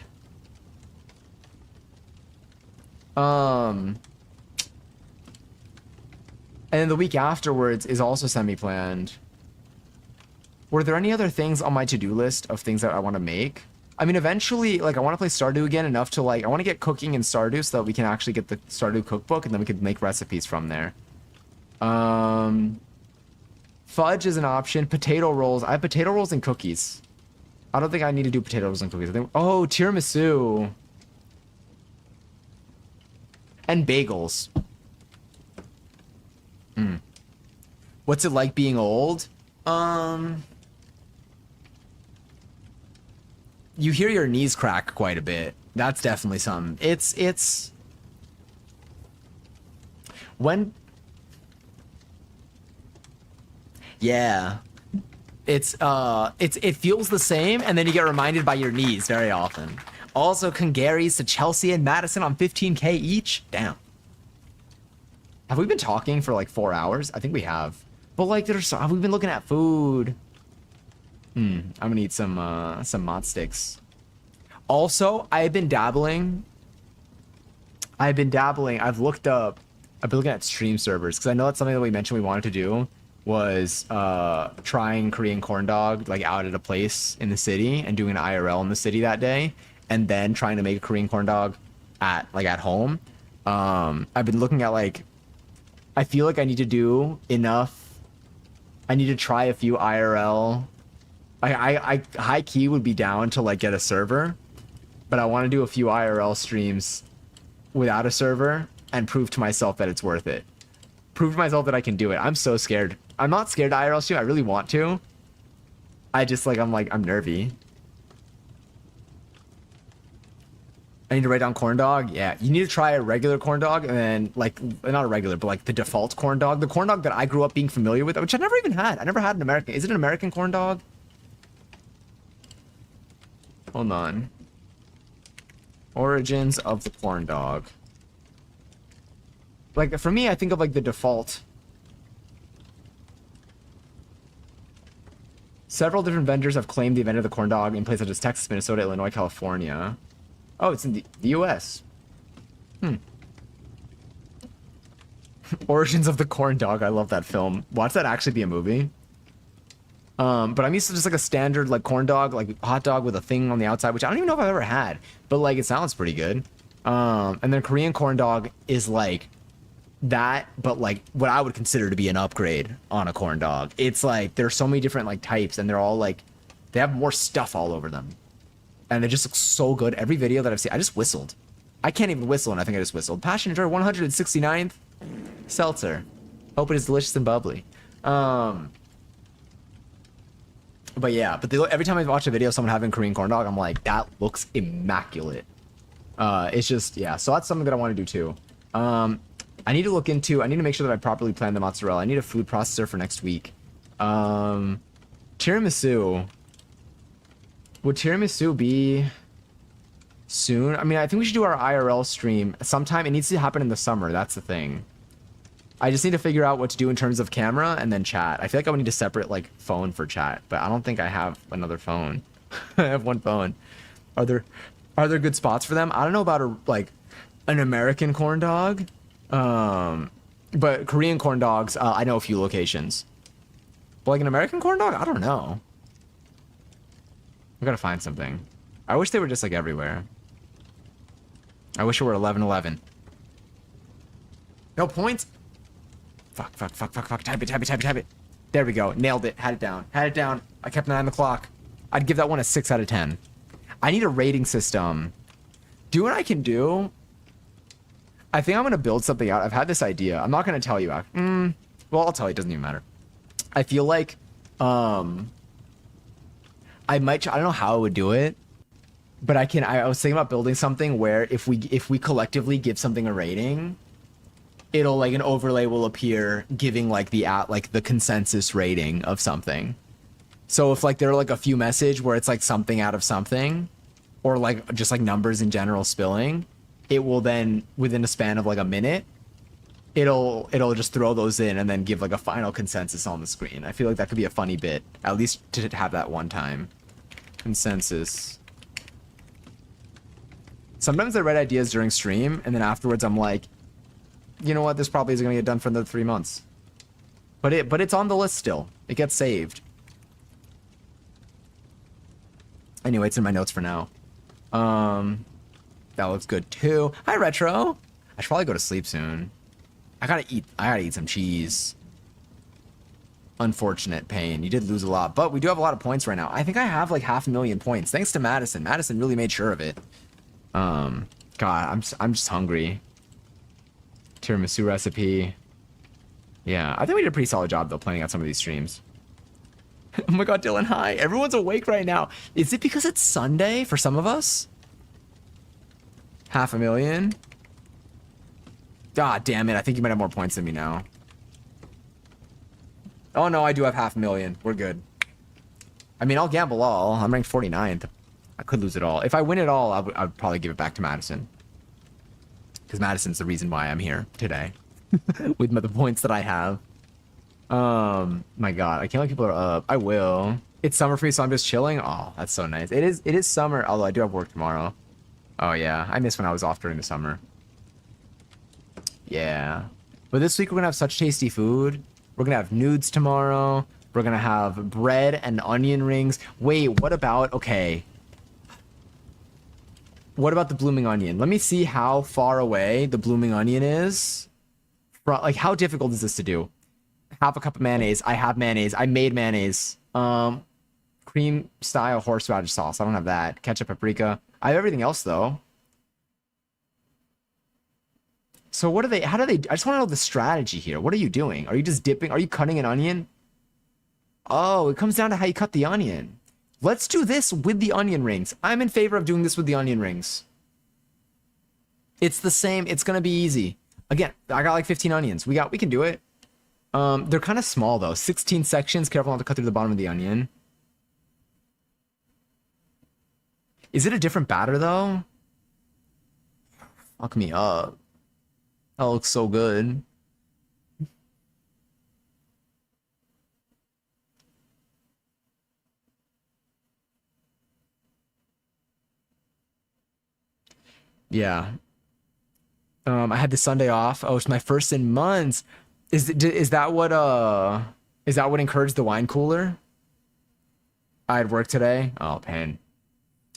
Speaker 1: And then the week afterwards is also semi-planned. Were there any other things on my to-do list of things that I want to make? I mean, eventually, like, I want to play Stardew again enough to, like, I want to get cooking in Stardew so that we can actually get the Stardew cookbook and then we could make recipes from there. Fudge is an option. Potato rolls. I have potato rolls and cookies. I don't think I need to do potato rolls and cookies. I think, oh, tiramisu. And bagels. What's it like being old? You hear your knees crack quite a bit. That's definitely something. It's when, yeah, it feels the same, and then you get reminded by your knees very often. Also, Congaries to Chelsea and Madison on 15K each. Damn. Have we been talking for like 4 hours? I think we have. But like, have we been looking at food? I'm gonna eat some mod sticks. Also, I've been dabbling. I've been looking at stream servers because I know that's something that we mentioned we wanted to do was trying Korean corn dog like out at a place in the city and doing an IRL in the city that day, and then trying to make a Korean corn dog at home. I've been looking at like, I feel like I need to do enough. I need to try a few IRL. I high key would be down to like get a server, but I want to do a few IRL streams without a server and prove to myself that it's worth it. Prove to myself that I can do it. I'm so scared. I'm not scared to IRL stream. I really want to. I just I'm nervy. I need to write down corn dog. Yeah, you need to try a regular corn dog and then like, not a regular, but like the default corn dog. The corn dog that I grew up being familiar with, which I never even had. I never had an American. Is it an American corn dog? Hold on. Origins of the corn dog. Like, for me, I think of like the default. Several different vendors have claimed they invented the corn dog in places such as Texas, Minnesota, Illinois, California. Oh, it's in the US. Origins of the corn dog. I love that film. Watch that actually be a movie. But I'm used to just like a standard like corn dog, like hot dog with a thing on the outside, which I don't even know if I've ever had, but like it sounds pretty good. And then Korean corn dog is like that, but like what I would consider to be an upgrade on a corn dog. It's like there's so many different like types, and they're all like they have more stuff all over them, and they just look so good. Every video that I've seen, I just whistled. I can't even whistle, and I think I just whistled. Passion Joy 169th seltzer. Hope it is delicious and bubbly. But yeah, but every time I watch a video of someone having Korean corn dog, I'm like, that looks immaculate. It's just, yeah, so that's something that I want to do too. I need to make sure that I properly plan the mozzarella. I need a food processor for next week. Tiramisu. Would tiramisu be soon? I mean, I think we should do our IRL stream sometime. It needs to happen in the summer. That's the thing. I just need to figure out what to do in terms of camera and then chat. I feel like I would need a separate like phone for chat, but I don't think I have another phone. I have one phone. Are there good spots for them? I don't know about an American corn dog, but Korean corn dogs, I know a few locations. But like an American corn dog, I don't know. I gotta find something. I wish they were just like everywhere. I wish it were 11-11. No points. Fuck. Type it. There we go. Nailed it. Had it down. I kept an eye on the clock. I'd give that one a 6 out of 10. I need a rating system. Do what I can do. I think I'm going to build something out. I've had this idea. I'm not going to tell you. Well, I'll tell you. It doesn't even matter. I feel like I don't know how I would do it, but I was thinking about building something where if we collectively give something a rating, it'll like an overlay will appear giving like the consensus rating of something. So if like there are like a few message where it's like something out of something, or like just like numbers in general spilling, it will then within a span of like a minute, it'll just throw those in and then give like a final consensus on the screen. I feel like that could be a funny bit, at least to have that one time. Consensus. Sometimes I write ideas during stream and then afterwards I'm like, you know what, this probably isn't gonna get done for another 3 months. But it's on the list still. It gets saved. Anyway, it's in my notes for now. That looks good too. Hi Retro. I should probably go to sleep soon. I gotta eat some cheese. Unfortunate pain. You did lose a lot, but we do have a lot of points right now. I think I have like 500,000 points thanks to Madison. Madison really made sure of it. God, I'm just hungry. Tiramisu recipe. Yeah, I think we did a pretty solid job though planning out some of these streams. Oh my god, Dylan, hi. Everyone's awake right now. Is it because it's Sunday for some of us? 500,000. God damn it, I think you might have more points than me now. Oh no, I do have 500,000. We're good. I mean, I'll gamble all. I'm ranked 49th. I could lose it all. If I win it all, I'd probably give it back to Madison. Because Madison's the reason why I'm here today. With the points that I have. My god, I can't let people are up. I will. It's summer for you, so I'm just chilling. Oh, that's so nice. It is summer, although I do have work tomorrow. Oh yeah, I miss when I was off during the summer. Yeah. But this week we're gonna have such tasty food. We're gonna have nudes tomorrow. We're gonna have bread and onion rings. Wait, what about, okay. What about the blooming onion? Let me see how far away the blooming onion is. Like, how difficult is this to do? Half a cup of mayonnaise. I have mayonnaise. I made mayonnaise. Cream style horseradish sauce. I don't have that. Ketchup, paprika. I have everything else though. So what are they, how do they, I just want to know the strategy here. What are you doing? Are you just dipping? Are you cutting an onion? Oh, it comes down to how you cut the onion. Let's do this with the onion rings. I'm in favor of doing this with the onion rings. It's the same. It's going to be easy. Again, I got like 15 onions. We can do it. They're kind of small though. 16 sections. Careful not to cut through the bottom of the onion. Is it a different batter though? Fuck me up. That looks so good. Yeah. I had the Sunday off. Oh, it's my first in months. Is that what encouraged the wine cooler? I had work today. Oh, pain.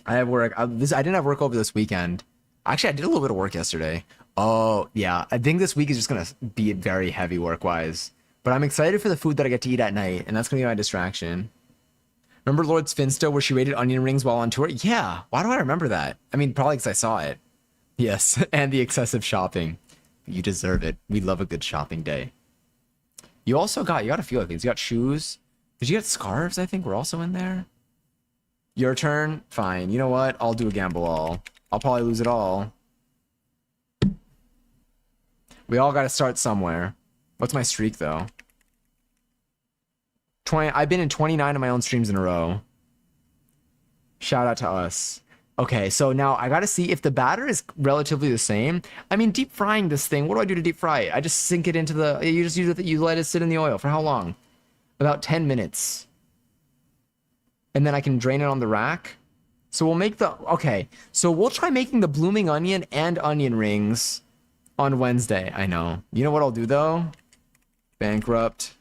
Speaker 1: I have work. I didn't have work over this weekend. Actually, I did a little bit of work yesterday. Oh, yeah. I think this week is just going to be very heavy work-wise. But I'm excited for the food that I get to eat at night, and that's going to be my distraction. Remember Lord's Finsta where she rated onion rings while on tour? Yeah. Why do I remember that? I mean, probably because I saw it. Yes, and the excessive shopping. You deserve it. We love a good shopping day. You got a few other things. You got shoes. Did you get scarves, I think, were also in there? Your turn? Fine. You know what? I'll do a gamble all. I'll probably lose it all. We all got to start somewhere. What's my streak, though? I've been in 29 of my own streams in a row. Shout out to us. Okay, so now I got to see if the batter is relatively the same. I mean, deep frying this thing, what do I do to deep fry it? I just sink it into the... You just use it, you let it sit in the oil. For how long? About 10 minutes. And then I can drain it on the rack. So we'll make the... Okay, so we'll try making the blooming onion and onion rings on Wednesday. I know. You know what I'll do, though? Bankrupt.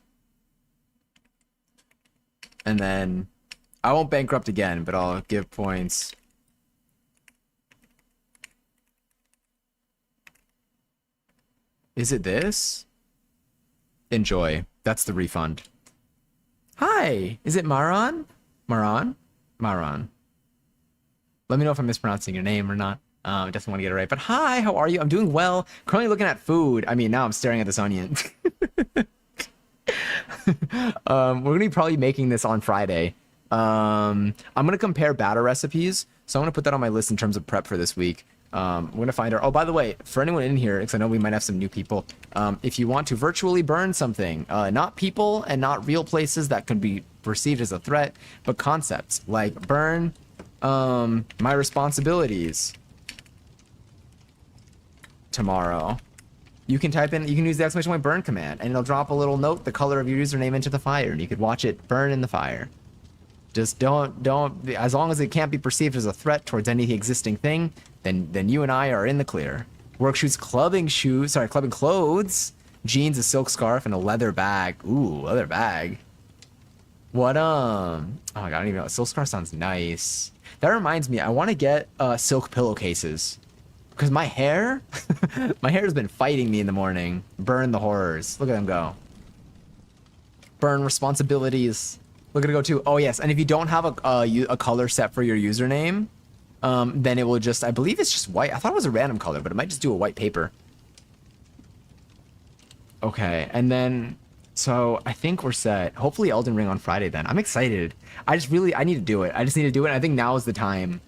Speaker 1: And then... I won't bankrupt again, but I'll give points... Is it this? Enjoy. That's the refund. Hi, is it Maran? Maran? Maran. Let me know if I'm mispronouncing your name or not. I definitely want to get it right. But hi, how are you? I'm doing well. Currently looking at food. I mean, now I'm staring at this onion. We're gonna be probably making this on Friday. I'm gonna compare batter recipes, so I'm gonna put that on my list in terms of prep for this week. We're gonna find our. Oh, by the way, for anyone in here, because I know we might have some new people, if you want to virtually burn something, not people and not real places that could be perceived as a threat, but concepts like burn my responsibilities tomorrow. You can type in, you can use the exclamation point burn command, and it'll drop a little note, the color of your username into the fire, and you could watch it burn in the fire. Just don't, as long as it can't be perceived as a threat towards any existing thing, then you and I are in the clear. Work shoes, clubbing clothes, jeans, a silk scarf, and a leather bag. Ooh, leather bag. What, oh my god, I don't even know. Silk scarf sounds nice. That reminds me, I want to get, silk pillowcases. Because my hair, my hair has been fighting me in the morning. Burn the horrors. Look at them go. Burn responsibilities. Look at it go too. Oh yes, and if you don't have a color set for your username, then it will just, I believe it's just white. I thought it was a random color, but it might just do a white paper. Okay, and then, so I think we're set. Hopefully Elden Ring on Friday then. I'm excited. I need to do it. I just need to do it. And I think now is the time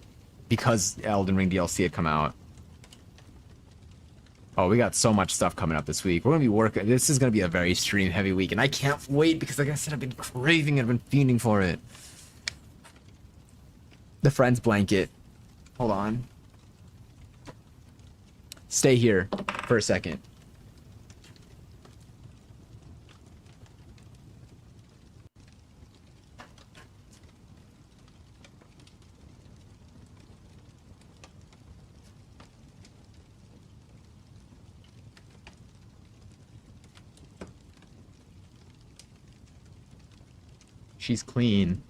Speaker 1: because Elden Ring DLC had come out. Oh, we got so much stuff coming up this week. We're going to be working. This is going to be a very stream heavy week. And I can't wait because, like I said, I've been craving it. I've been fiending for it. The friend's blanket. Hold on. Stay here for a second. She's clean.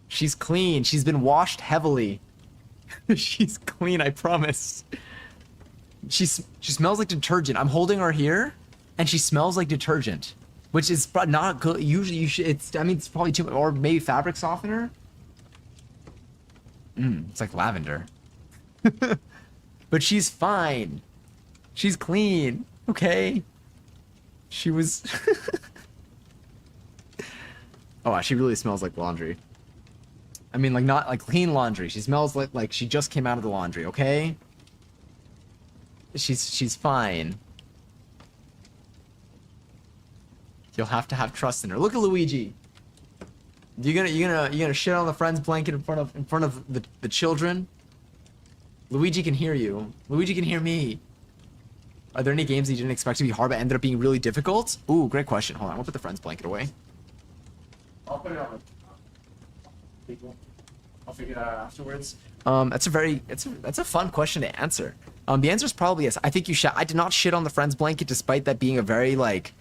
Speaker 1: She's clean. She's been washed heavily. She's clean, I promise. She smells like detergent. I'm holding her here, and she smells like detergent, which is not good. Usually, you should. It's probably too, or maybe fabric softener. It's like lavender. But she's fine. She's clean. Okay. She was. Oh, she really smells like laundry. I mean, like, not like clean laundry. She smells like she just came out of the laundry, okay? She's fine. You'll have to have trust in her. Look at Luigi. You gonna shit on the friend's blanket in front of the children? Luigi can hear you. Luigi can hear me. Are there any games that you didn't expect to be hard but ended up being really difficult? Ooh, great question. Hold on, I'll put the friend's blanket away. I'll put it on the people. I'll figure that out afterwards. That's a fun question to answer. The answer is probably yes. I think I did not shit on the friend's blanket, despite that being a very like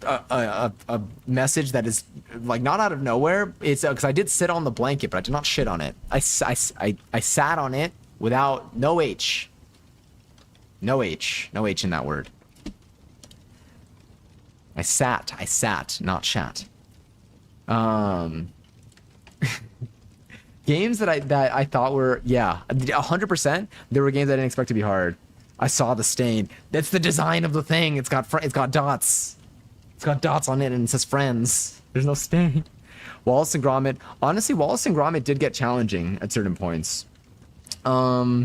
Speaker 1: a message that is like not out of nowhere. It's because I did sit on the blanket, but I did not shit on it. I sat on it without no H in that word. I sat, not shat. Games that I thought were, yeah, 100%. There were games I didn't expect to be hard. I saw the stain. That's the design of the thing. It's got dots. It's got dots on it, and it says friends. There's no stain. Wallace and Gromit. Honestly, Wallace and Gromit did get challenging at certain points. Let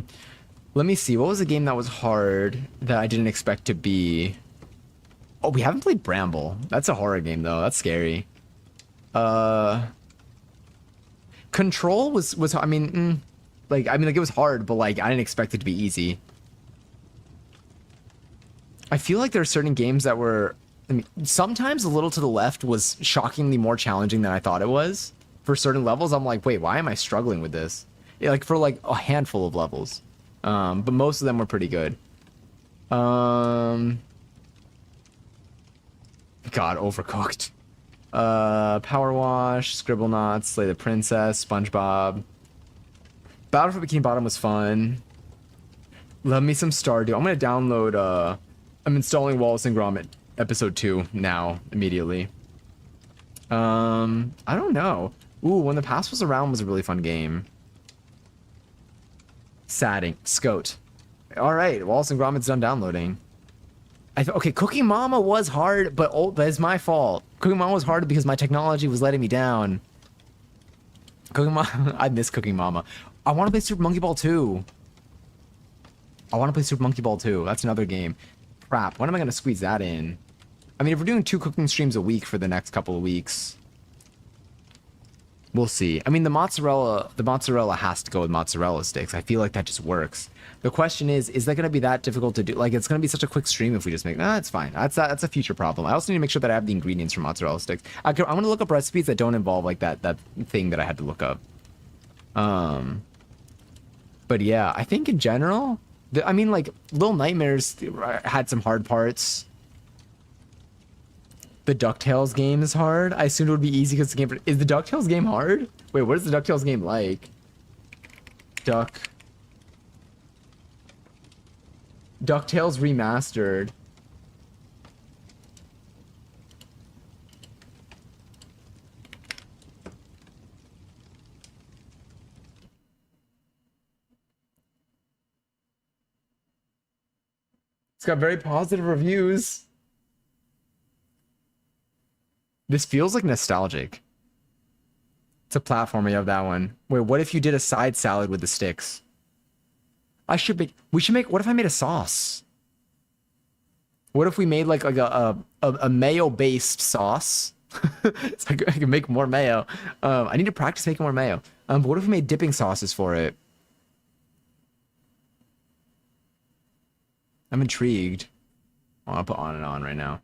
Speaker 1: me see. What was a game that was hard that I didn't expect to be? Oh, we haven't played Bramble. That's a horror game though. That's scary. Control was I mean, like it was hard, but like I didn't expect it to be easy. I feel like there are certain games that were, I mean, sometimes a little to the left was shockingly more challenging than I thought it was. For certain levels, I'm like, wait, why am I struggling with this? Yeah, like for like a handful of levels, but most of them were pretty good. God, Overcooked. Power Wash, Scribblenauts, Slay the Princess, SpongeBob. Battle for Bikini Bottom was fun. Love me some Stardew. I'm gonna download. I'm installing Wallace and Gromit episode 2 now immediately. I don't know. Ooh, When the Past Was Around was a really fun game. Sadding. Scout. All right, Wallace and Gromit's done downloading. Okay, Cooking Mama was hard, but it's my fault. Cooking Mama was hard because my technology was letting me down. Cooking Mama, I miss Cooking Mama. I want to play Super Monkey Ball 2. I want to play Super Monkey Ball 2. That's another game. Crap, when am I going to squeeze that in? I mean, if we're doing 2 cooking streams a week for the next couple of weeks, we'll see. I mean, the mozzarella has to go with mozzarella sticks. I feel like that just works. The question is that going to be that difficult to do? Like, it's going to be such a quick stream if we just make... Nah, it's fine. That's a future problem. I also need to make sure that I have the ingredients for mozzarella sticks. I'm going to look up recipes that don't involve, like, that thing that I had to look up. But yeah, I think in general... I mean, like, Little Nightmares had some hard parts. The DuckTales game is hard. I assumed it would be easy because the game... Is the DuckTales game hard? Wait, what is the DuckTales game like? DuckTales Remastered. It's got very positive reviews. This feels like nostalgic. It's a platformer, you have that one. Wait, what if you did a side salad with the sticks? We should make, what if I made a sauce? What if we made like a mayo-based sauce? So I can make more mayo. I need to practice making more mayo. But what if we made dipping sauces for it? I'm intrigued. Oh, I'll put on and on right now.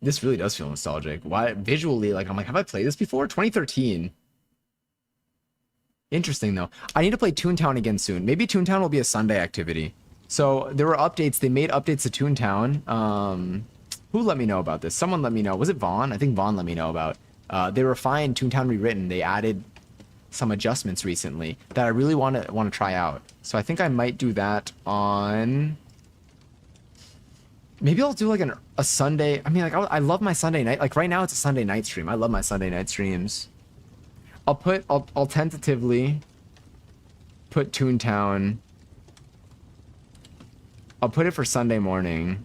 Speaker 1: This really does feel nostalgic. Why visually, like I'm like, have I played this before? 2013. Interesting though. I need to play Toontown again soon. Maybe Toontown will be a Sunday activity. So there were updates. They made updates to Toontown. Who let me know about this? Someone let me know. Was it Vaughn? I think Vaughn let me know about. They refined Toontown Rewritten. They added some adjustments recently that I really want to try out. So I think I might do that on... Maybe I'll do like a Sunday. I mean, like I love my Sunday night. Like right now it's a Sunday night stream. I love my Sunday night streams. I'll tentatively put Toontown. I'll put it for Sunday morning.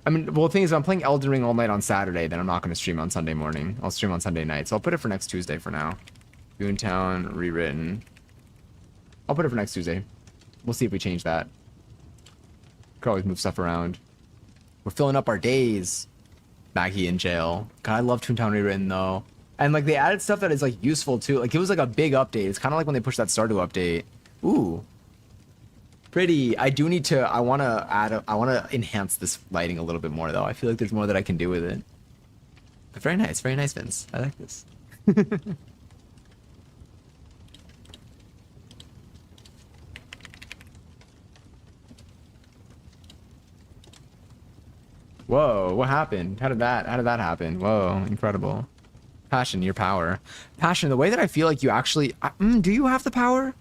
Speaker 1: I mean, well, the thing is, if I'm playing Elden Ring all night on Saturday, then I'm not going to stream on Sunday morning. I'll stream on Sunday night. So I'll put it for next Tuesday for now. Toontown rewritten. I'll put it for next Tuesday. We'll see if we change that. Could always move stuff around. We're filling up our days. Maggie in jail. God, I love Toontown Rewritten though. And like they added stuff that is like useful too. Like it was like a big update. It's kind of like when they pushed that Stardew update. Ooh. Pretty. I do need to, I want to enhance this lighting a little bit more though. I feel like there's more that I can do with it. But very nice, Vince. I like this. Whoa, what happened? How did that happen? Whoa, incredible. Passion, your power. Passion, the way that I feel like you actually... do you have the power?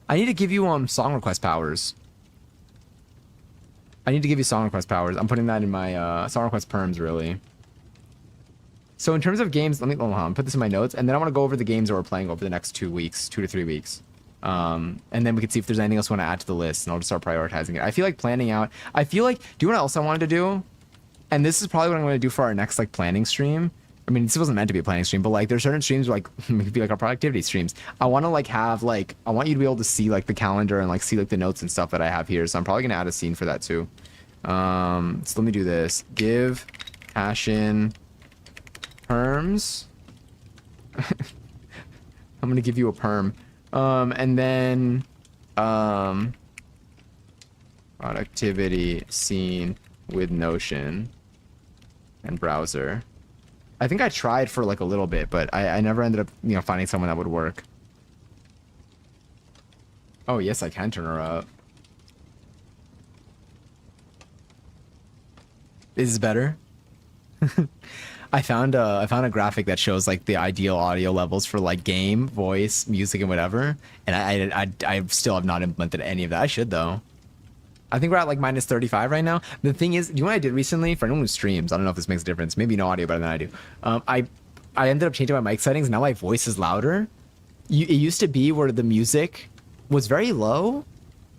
Speaker 1: I need to give you song request powers. I need to give you song request powers. I'm putting that in my song request perms, really. So in terms of games, let me put this in my notes, and then I want to go over the games that we're playing over the next 2 weeks, 2 to 3 weeks. And then we can see if there's anything else we want to add to the list, and I'll just start prioritizing it. I feel like planning out... I feel like... Do you know what else I wanted to do? And this is probably what I'm going to do for our next like planning stream. I mean, this wasn't meant to be a planning stream, but like there's certain streams where, like it could be like our productivity streams. I want to like have like, I want you to be able to see like the calendar and like see like the notes and stuff that I have here. So I'm probably going to add a scene for that too. So let me do this. Give Passion perms. I'm going to give you a perm. And then productivity scene with Notion and browser. I think I tried for like a little bit, but I never ended up, finding someone that would work. Oh, yes, I can turn her up. Is this better? I found a graphic that shows like the ideal audio levels for like game, voice, music, and whatever. And I still have not implemented any of that. I should though. I think we're at like minus 35 right now. The thing is, you know what I did recently? For anyone who streams, I don't know if this makes a difference. Maybe no audio better than I do. I ended up changing my mic settings. Now my voice is louder. It used to be where the music was very low,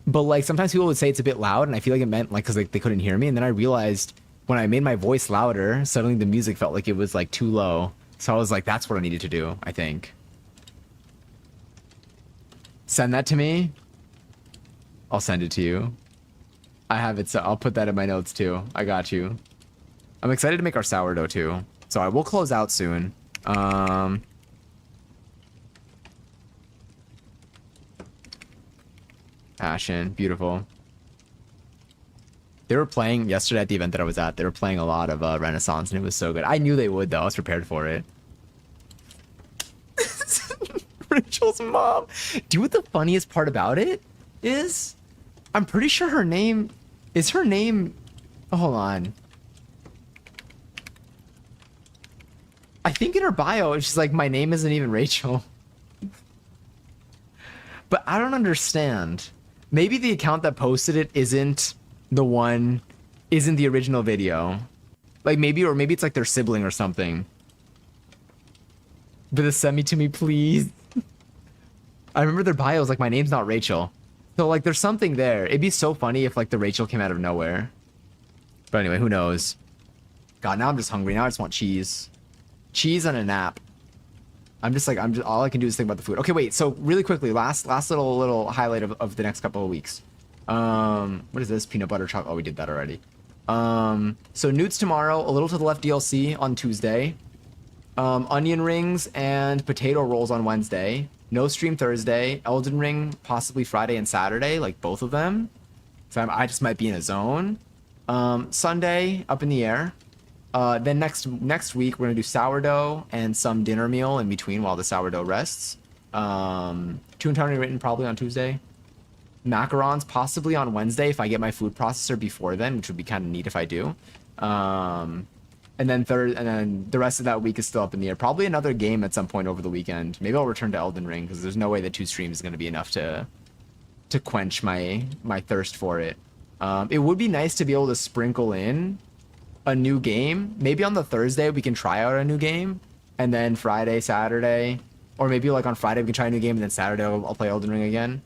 Speaker 1: but like sometimes people would say it's a bit loud, and I feel like it meant like because like they couldn't hear me. And then I realized when I made my voice louder, suddenly the music felt like it was like too low. So I was like, that's what I needed to do, I think. Send that to me. I'll send it to you. I have it, so I'll put that in my notes too. I got you. I'm excited to make our sourdough too. So I will close out soon. Passion, beautiful. They were playing yesterday at the event that I was at. They were playing a lot of Renaissance, and it was so good. I knew they would, though. I was prepared for it. Rachel's mom. Do you know what the funniest part about it is? I'm pretty sure her name... Is her name... Oh, hold on. I think in her bio, she's like, my name isn't even Rachel. But I don't understand. Maybe the account that posted it isn't the one, isn't the original video. Like maybe, or maybe it's like their sibling or something. But just send me to me, please. I remember their bio was like, my name's not Rachel. So like there's something there. It'd be so funny if like the Rachel came out of nowhere. But anyway, who knows? God, now I'm just hungry. Now I just want cheese. Cheese and a nap. I'm just all I can do is think about the food. Okay, wait. So really quickly, last little highlight of the next couple of weeks. What is this? Peanut butter chocolate. Oh, we did that already. So Newts tomorrow, A Little to the Left DLC on Tuesday. Onion rings and potato rolls on Wednesday. No stream Thursday. Elden Ring possibly Friday and Saturday, like both of them. So I just might be in a zone. Sunday up in the air. Then next week we're gonna do sourdough and some dinner meal in between while the sourdough rests. Toon Tony written probably on Tuesday. Macarons possibly on Wednesday if I get my food processor before then, which would be kind of neat if I do. And then the rest of that week is still up in the air. Probably another game at some point over the weekend. Maybe I'll return to Elden Ring because there's no way that 2 streams is gonna be enough to quench my thirst for it. It would be nice to be able to sprinkle in a new game. Maybe on the Thursday we can try out a new game, and then Friday, Saturday, or maybe like on Friday we can try a new game, and then Saturday I'll play Elden Ring again.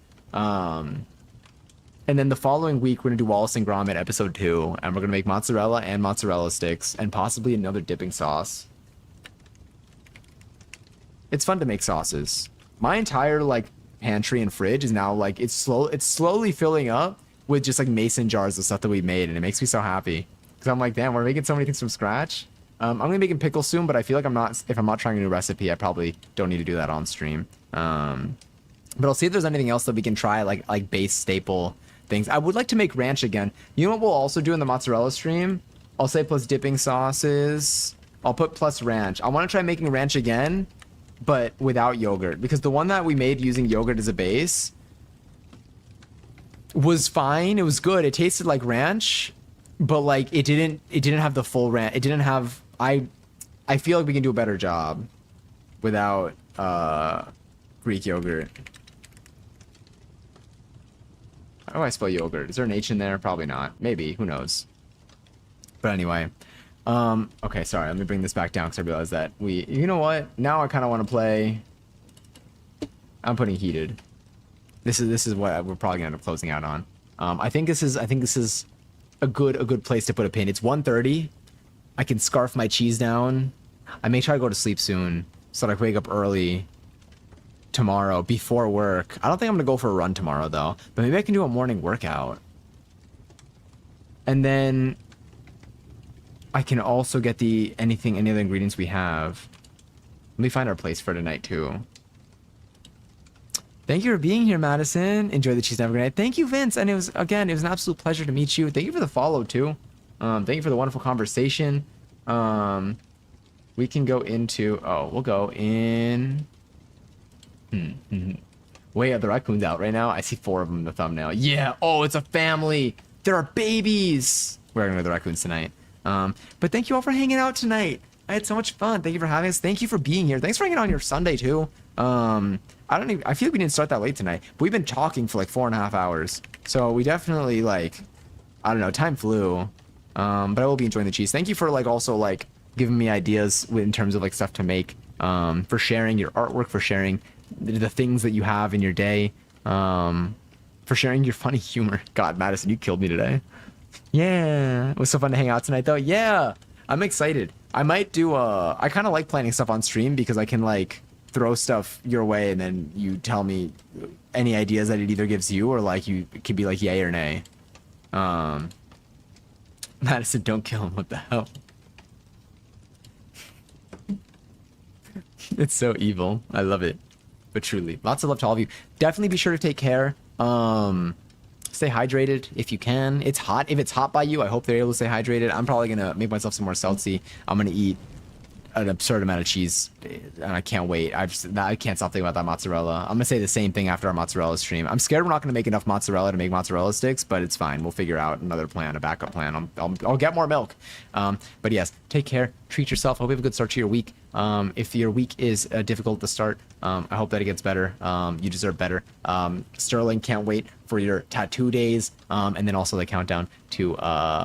Speaker 1: And then the following week we're gonna do Wallace and Gromit episode 2, and we're gonna make mozzarella and mozzarella sticks, and possibly another dipping sauce. It's fun to make sauces. My entire like pantry and fridge is now like it's slowly filling up with just like mason jars of stuff that we made, and it makes me so happy. Because I'm like, damn, we're making so many things from scratch. I'm gonna be making pickles soon, but I feel like if I'm not trying a new recipe, I probably don't need to do that on stream. But I'll see if there's anything else that we can try, like base staple things. I would like to make ranch again. You know what we'll also do in the mozzarella stream? I'll say plus dipping sauces. I'll put plus ranch. I want to try making ranch again, but without yogurt, because the one that we made using yogurt as a base was fine. It was good. It tasted like ranch. But like it didn't have the full ranch. It didn't have I feel like we can do a better job without Greek yogurt. How do I spell yogurt? Is there an H in there? Probably not. Maybe, who knows. But anyway. Okay, sorry, let me bring this back down because I realized that you know what? Now I kinda wanna play. I'm putting heated. This is what we're probably gonna end up closing out on. I think this is a good place to put a pin. It's 1:30. I can scarf my cheese down. I may try to go to sleep soon so that I can wake up early tomorrow before work. I don't think I'm gonna go for a run tomorrow though, but maybe I can do a morning workout. And then I can also get any other ingredients we have. Let me find our place for tonight too. Thank you for being here, Madison. Enjoy the cheese never good night. Thank you, Vince. And it was an absolute pleasure to meet you. Thank you for the follow too. Thank you for the wonderful conversation. We can go into, we'll go in. Wait, are the raccoons out right now? I see 4 of them in the thumbnail. Yeah. Oh, it's a family. There are babies. We're gonna go to the raccoons tonight. But thank you all for hanging out tonight. I had so much fun. Thank you for having us. Thank you for being here. Thanks for hanging out on your Sunday too. I feel like we didn't start that late tonight, but we've been talking for like 4.5 hours. So we definitely like, I don't know, time flew. But I will be enjoying the cheese. Thank you for like also like giving me ideas in terms of like stuff to make, for sharing your artwork, for sharing the things that you have in your day, for sharing your funny humor. God, Madison, you killed me today. Yeah, it was so fun to hang out tonight though. Yeah, I'm excited. I might do I kind of like planning stuff on stream because I can like throw stuff your way and then you tell me any ideas that it either gives you or like you it could be like yay or nay. Madison, don't kill him. What the hell? It's so evil. I love it. But truly, lots of love to all of you. Definitely be sure to take care. Stay hydrated if you can. It's hot. If it's hot by you, I hope they're able to stay hydrated. I'm probably gonna make myself some more salty. I'm gonna eat an absurd amount of cheese, and I can't wait. I can't stop thinking about that mozzarella. I'm gonna say the same thing after our mozzarella stream. I'm scared we're not gonna make enough mozzarella to make mozzarella sticks, but it's fine. We'll figure out another plan, a backup plan. I'll get more milk. But yes, take care. Treat yourself. Hope you have a good start to your week. If your week is difficult to start, I hope that it gets better. You deserve better. Sterling, can't wait for your tattoo days, and then also the countdown to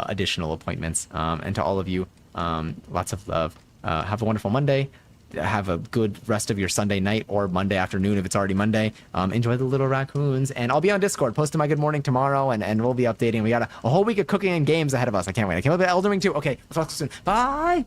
Speaker 1: additional appointments. And to all of you, lots of love. Have a wonderful Monday. Have a good rest of your Sunday night or Monday afternoon if it's already Monday. Enjoy the little raccoons. And I'll be on Discord. Posting my good morning tomorrow, and we'll be updating. We got a whole week of cooking and games ahead of us. I can't wait. I can't wait for Elden Ring too. Okay, we'll talk soon. Bye!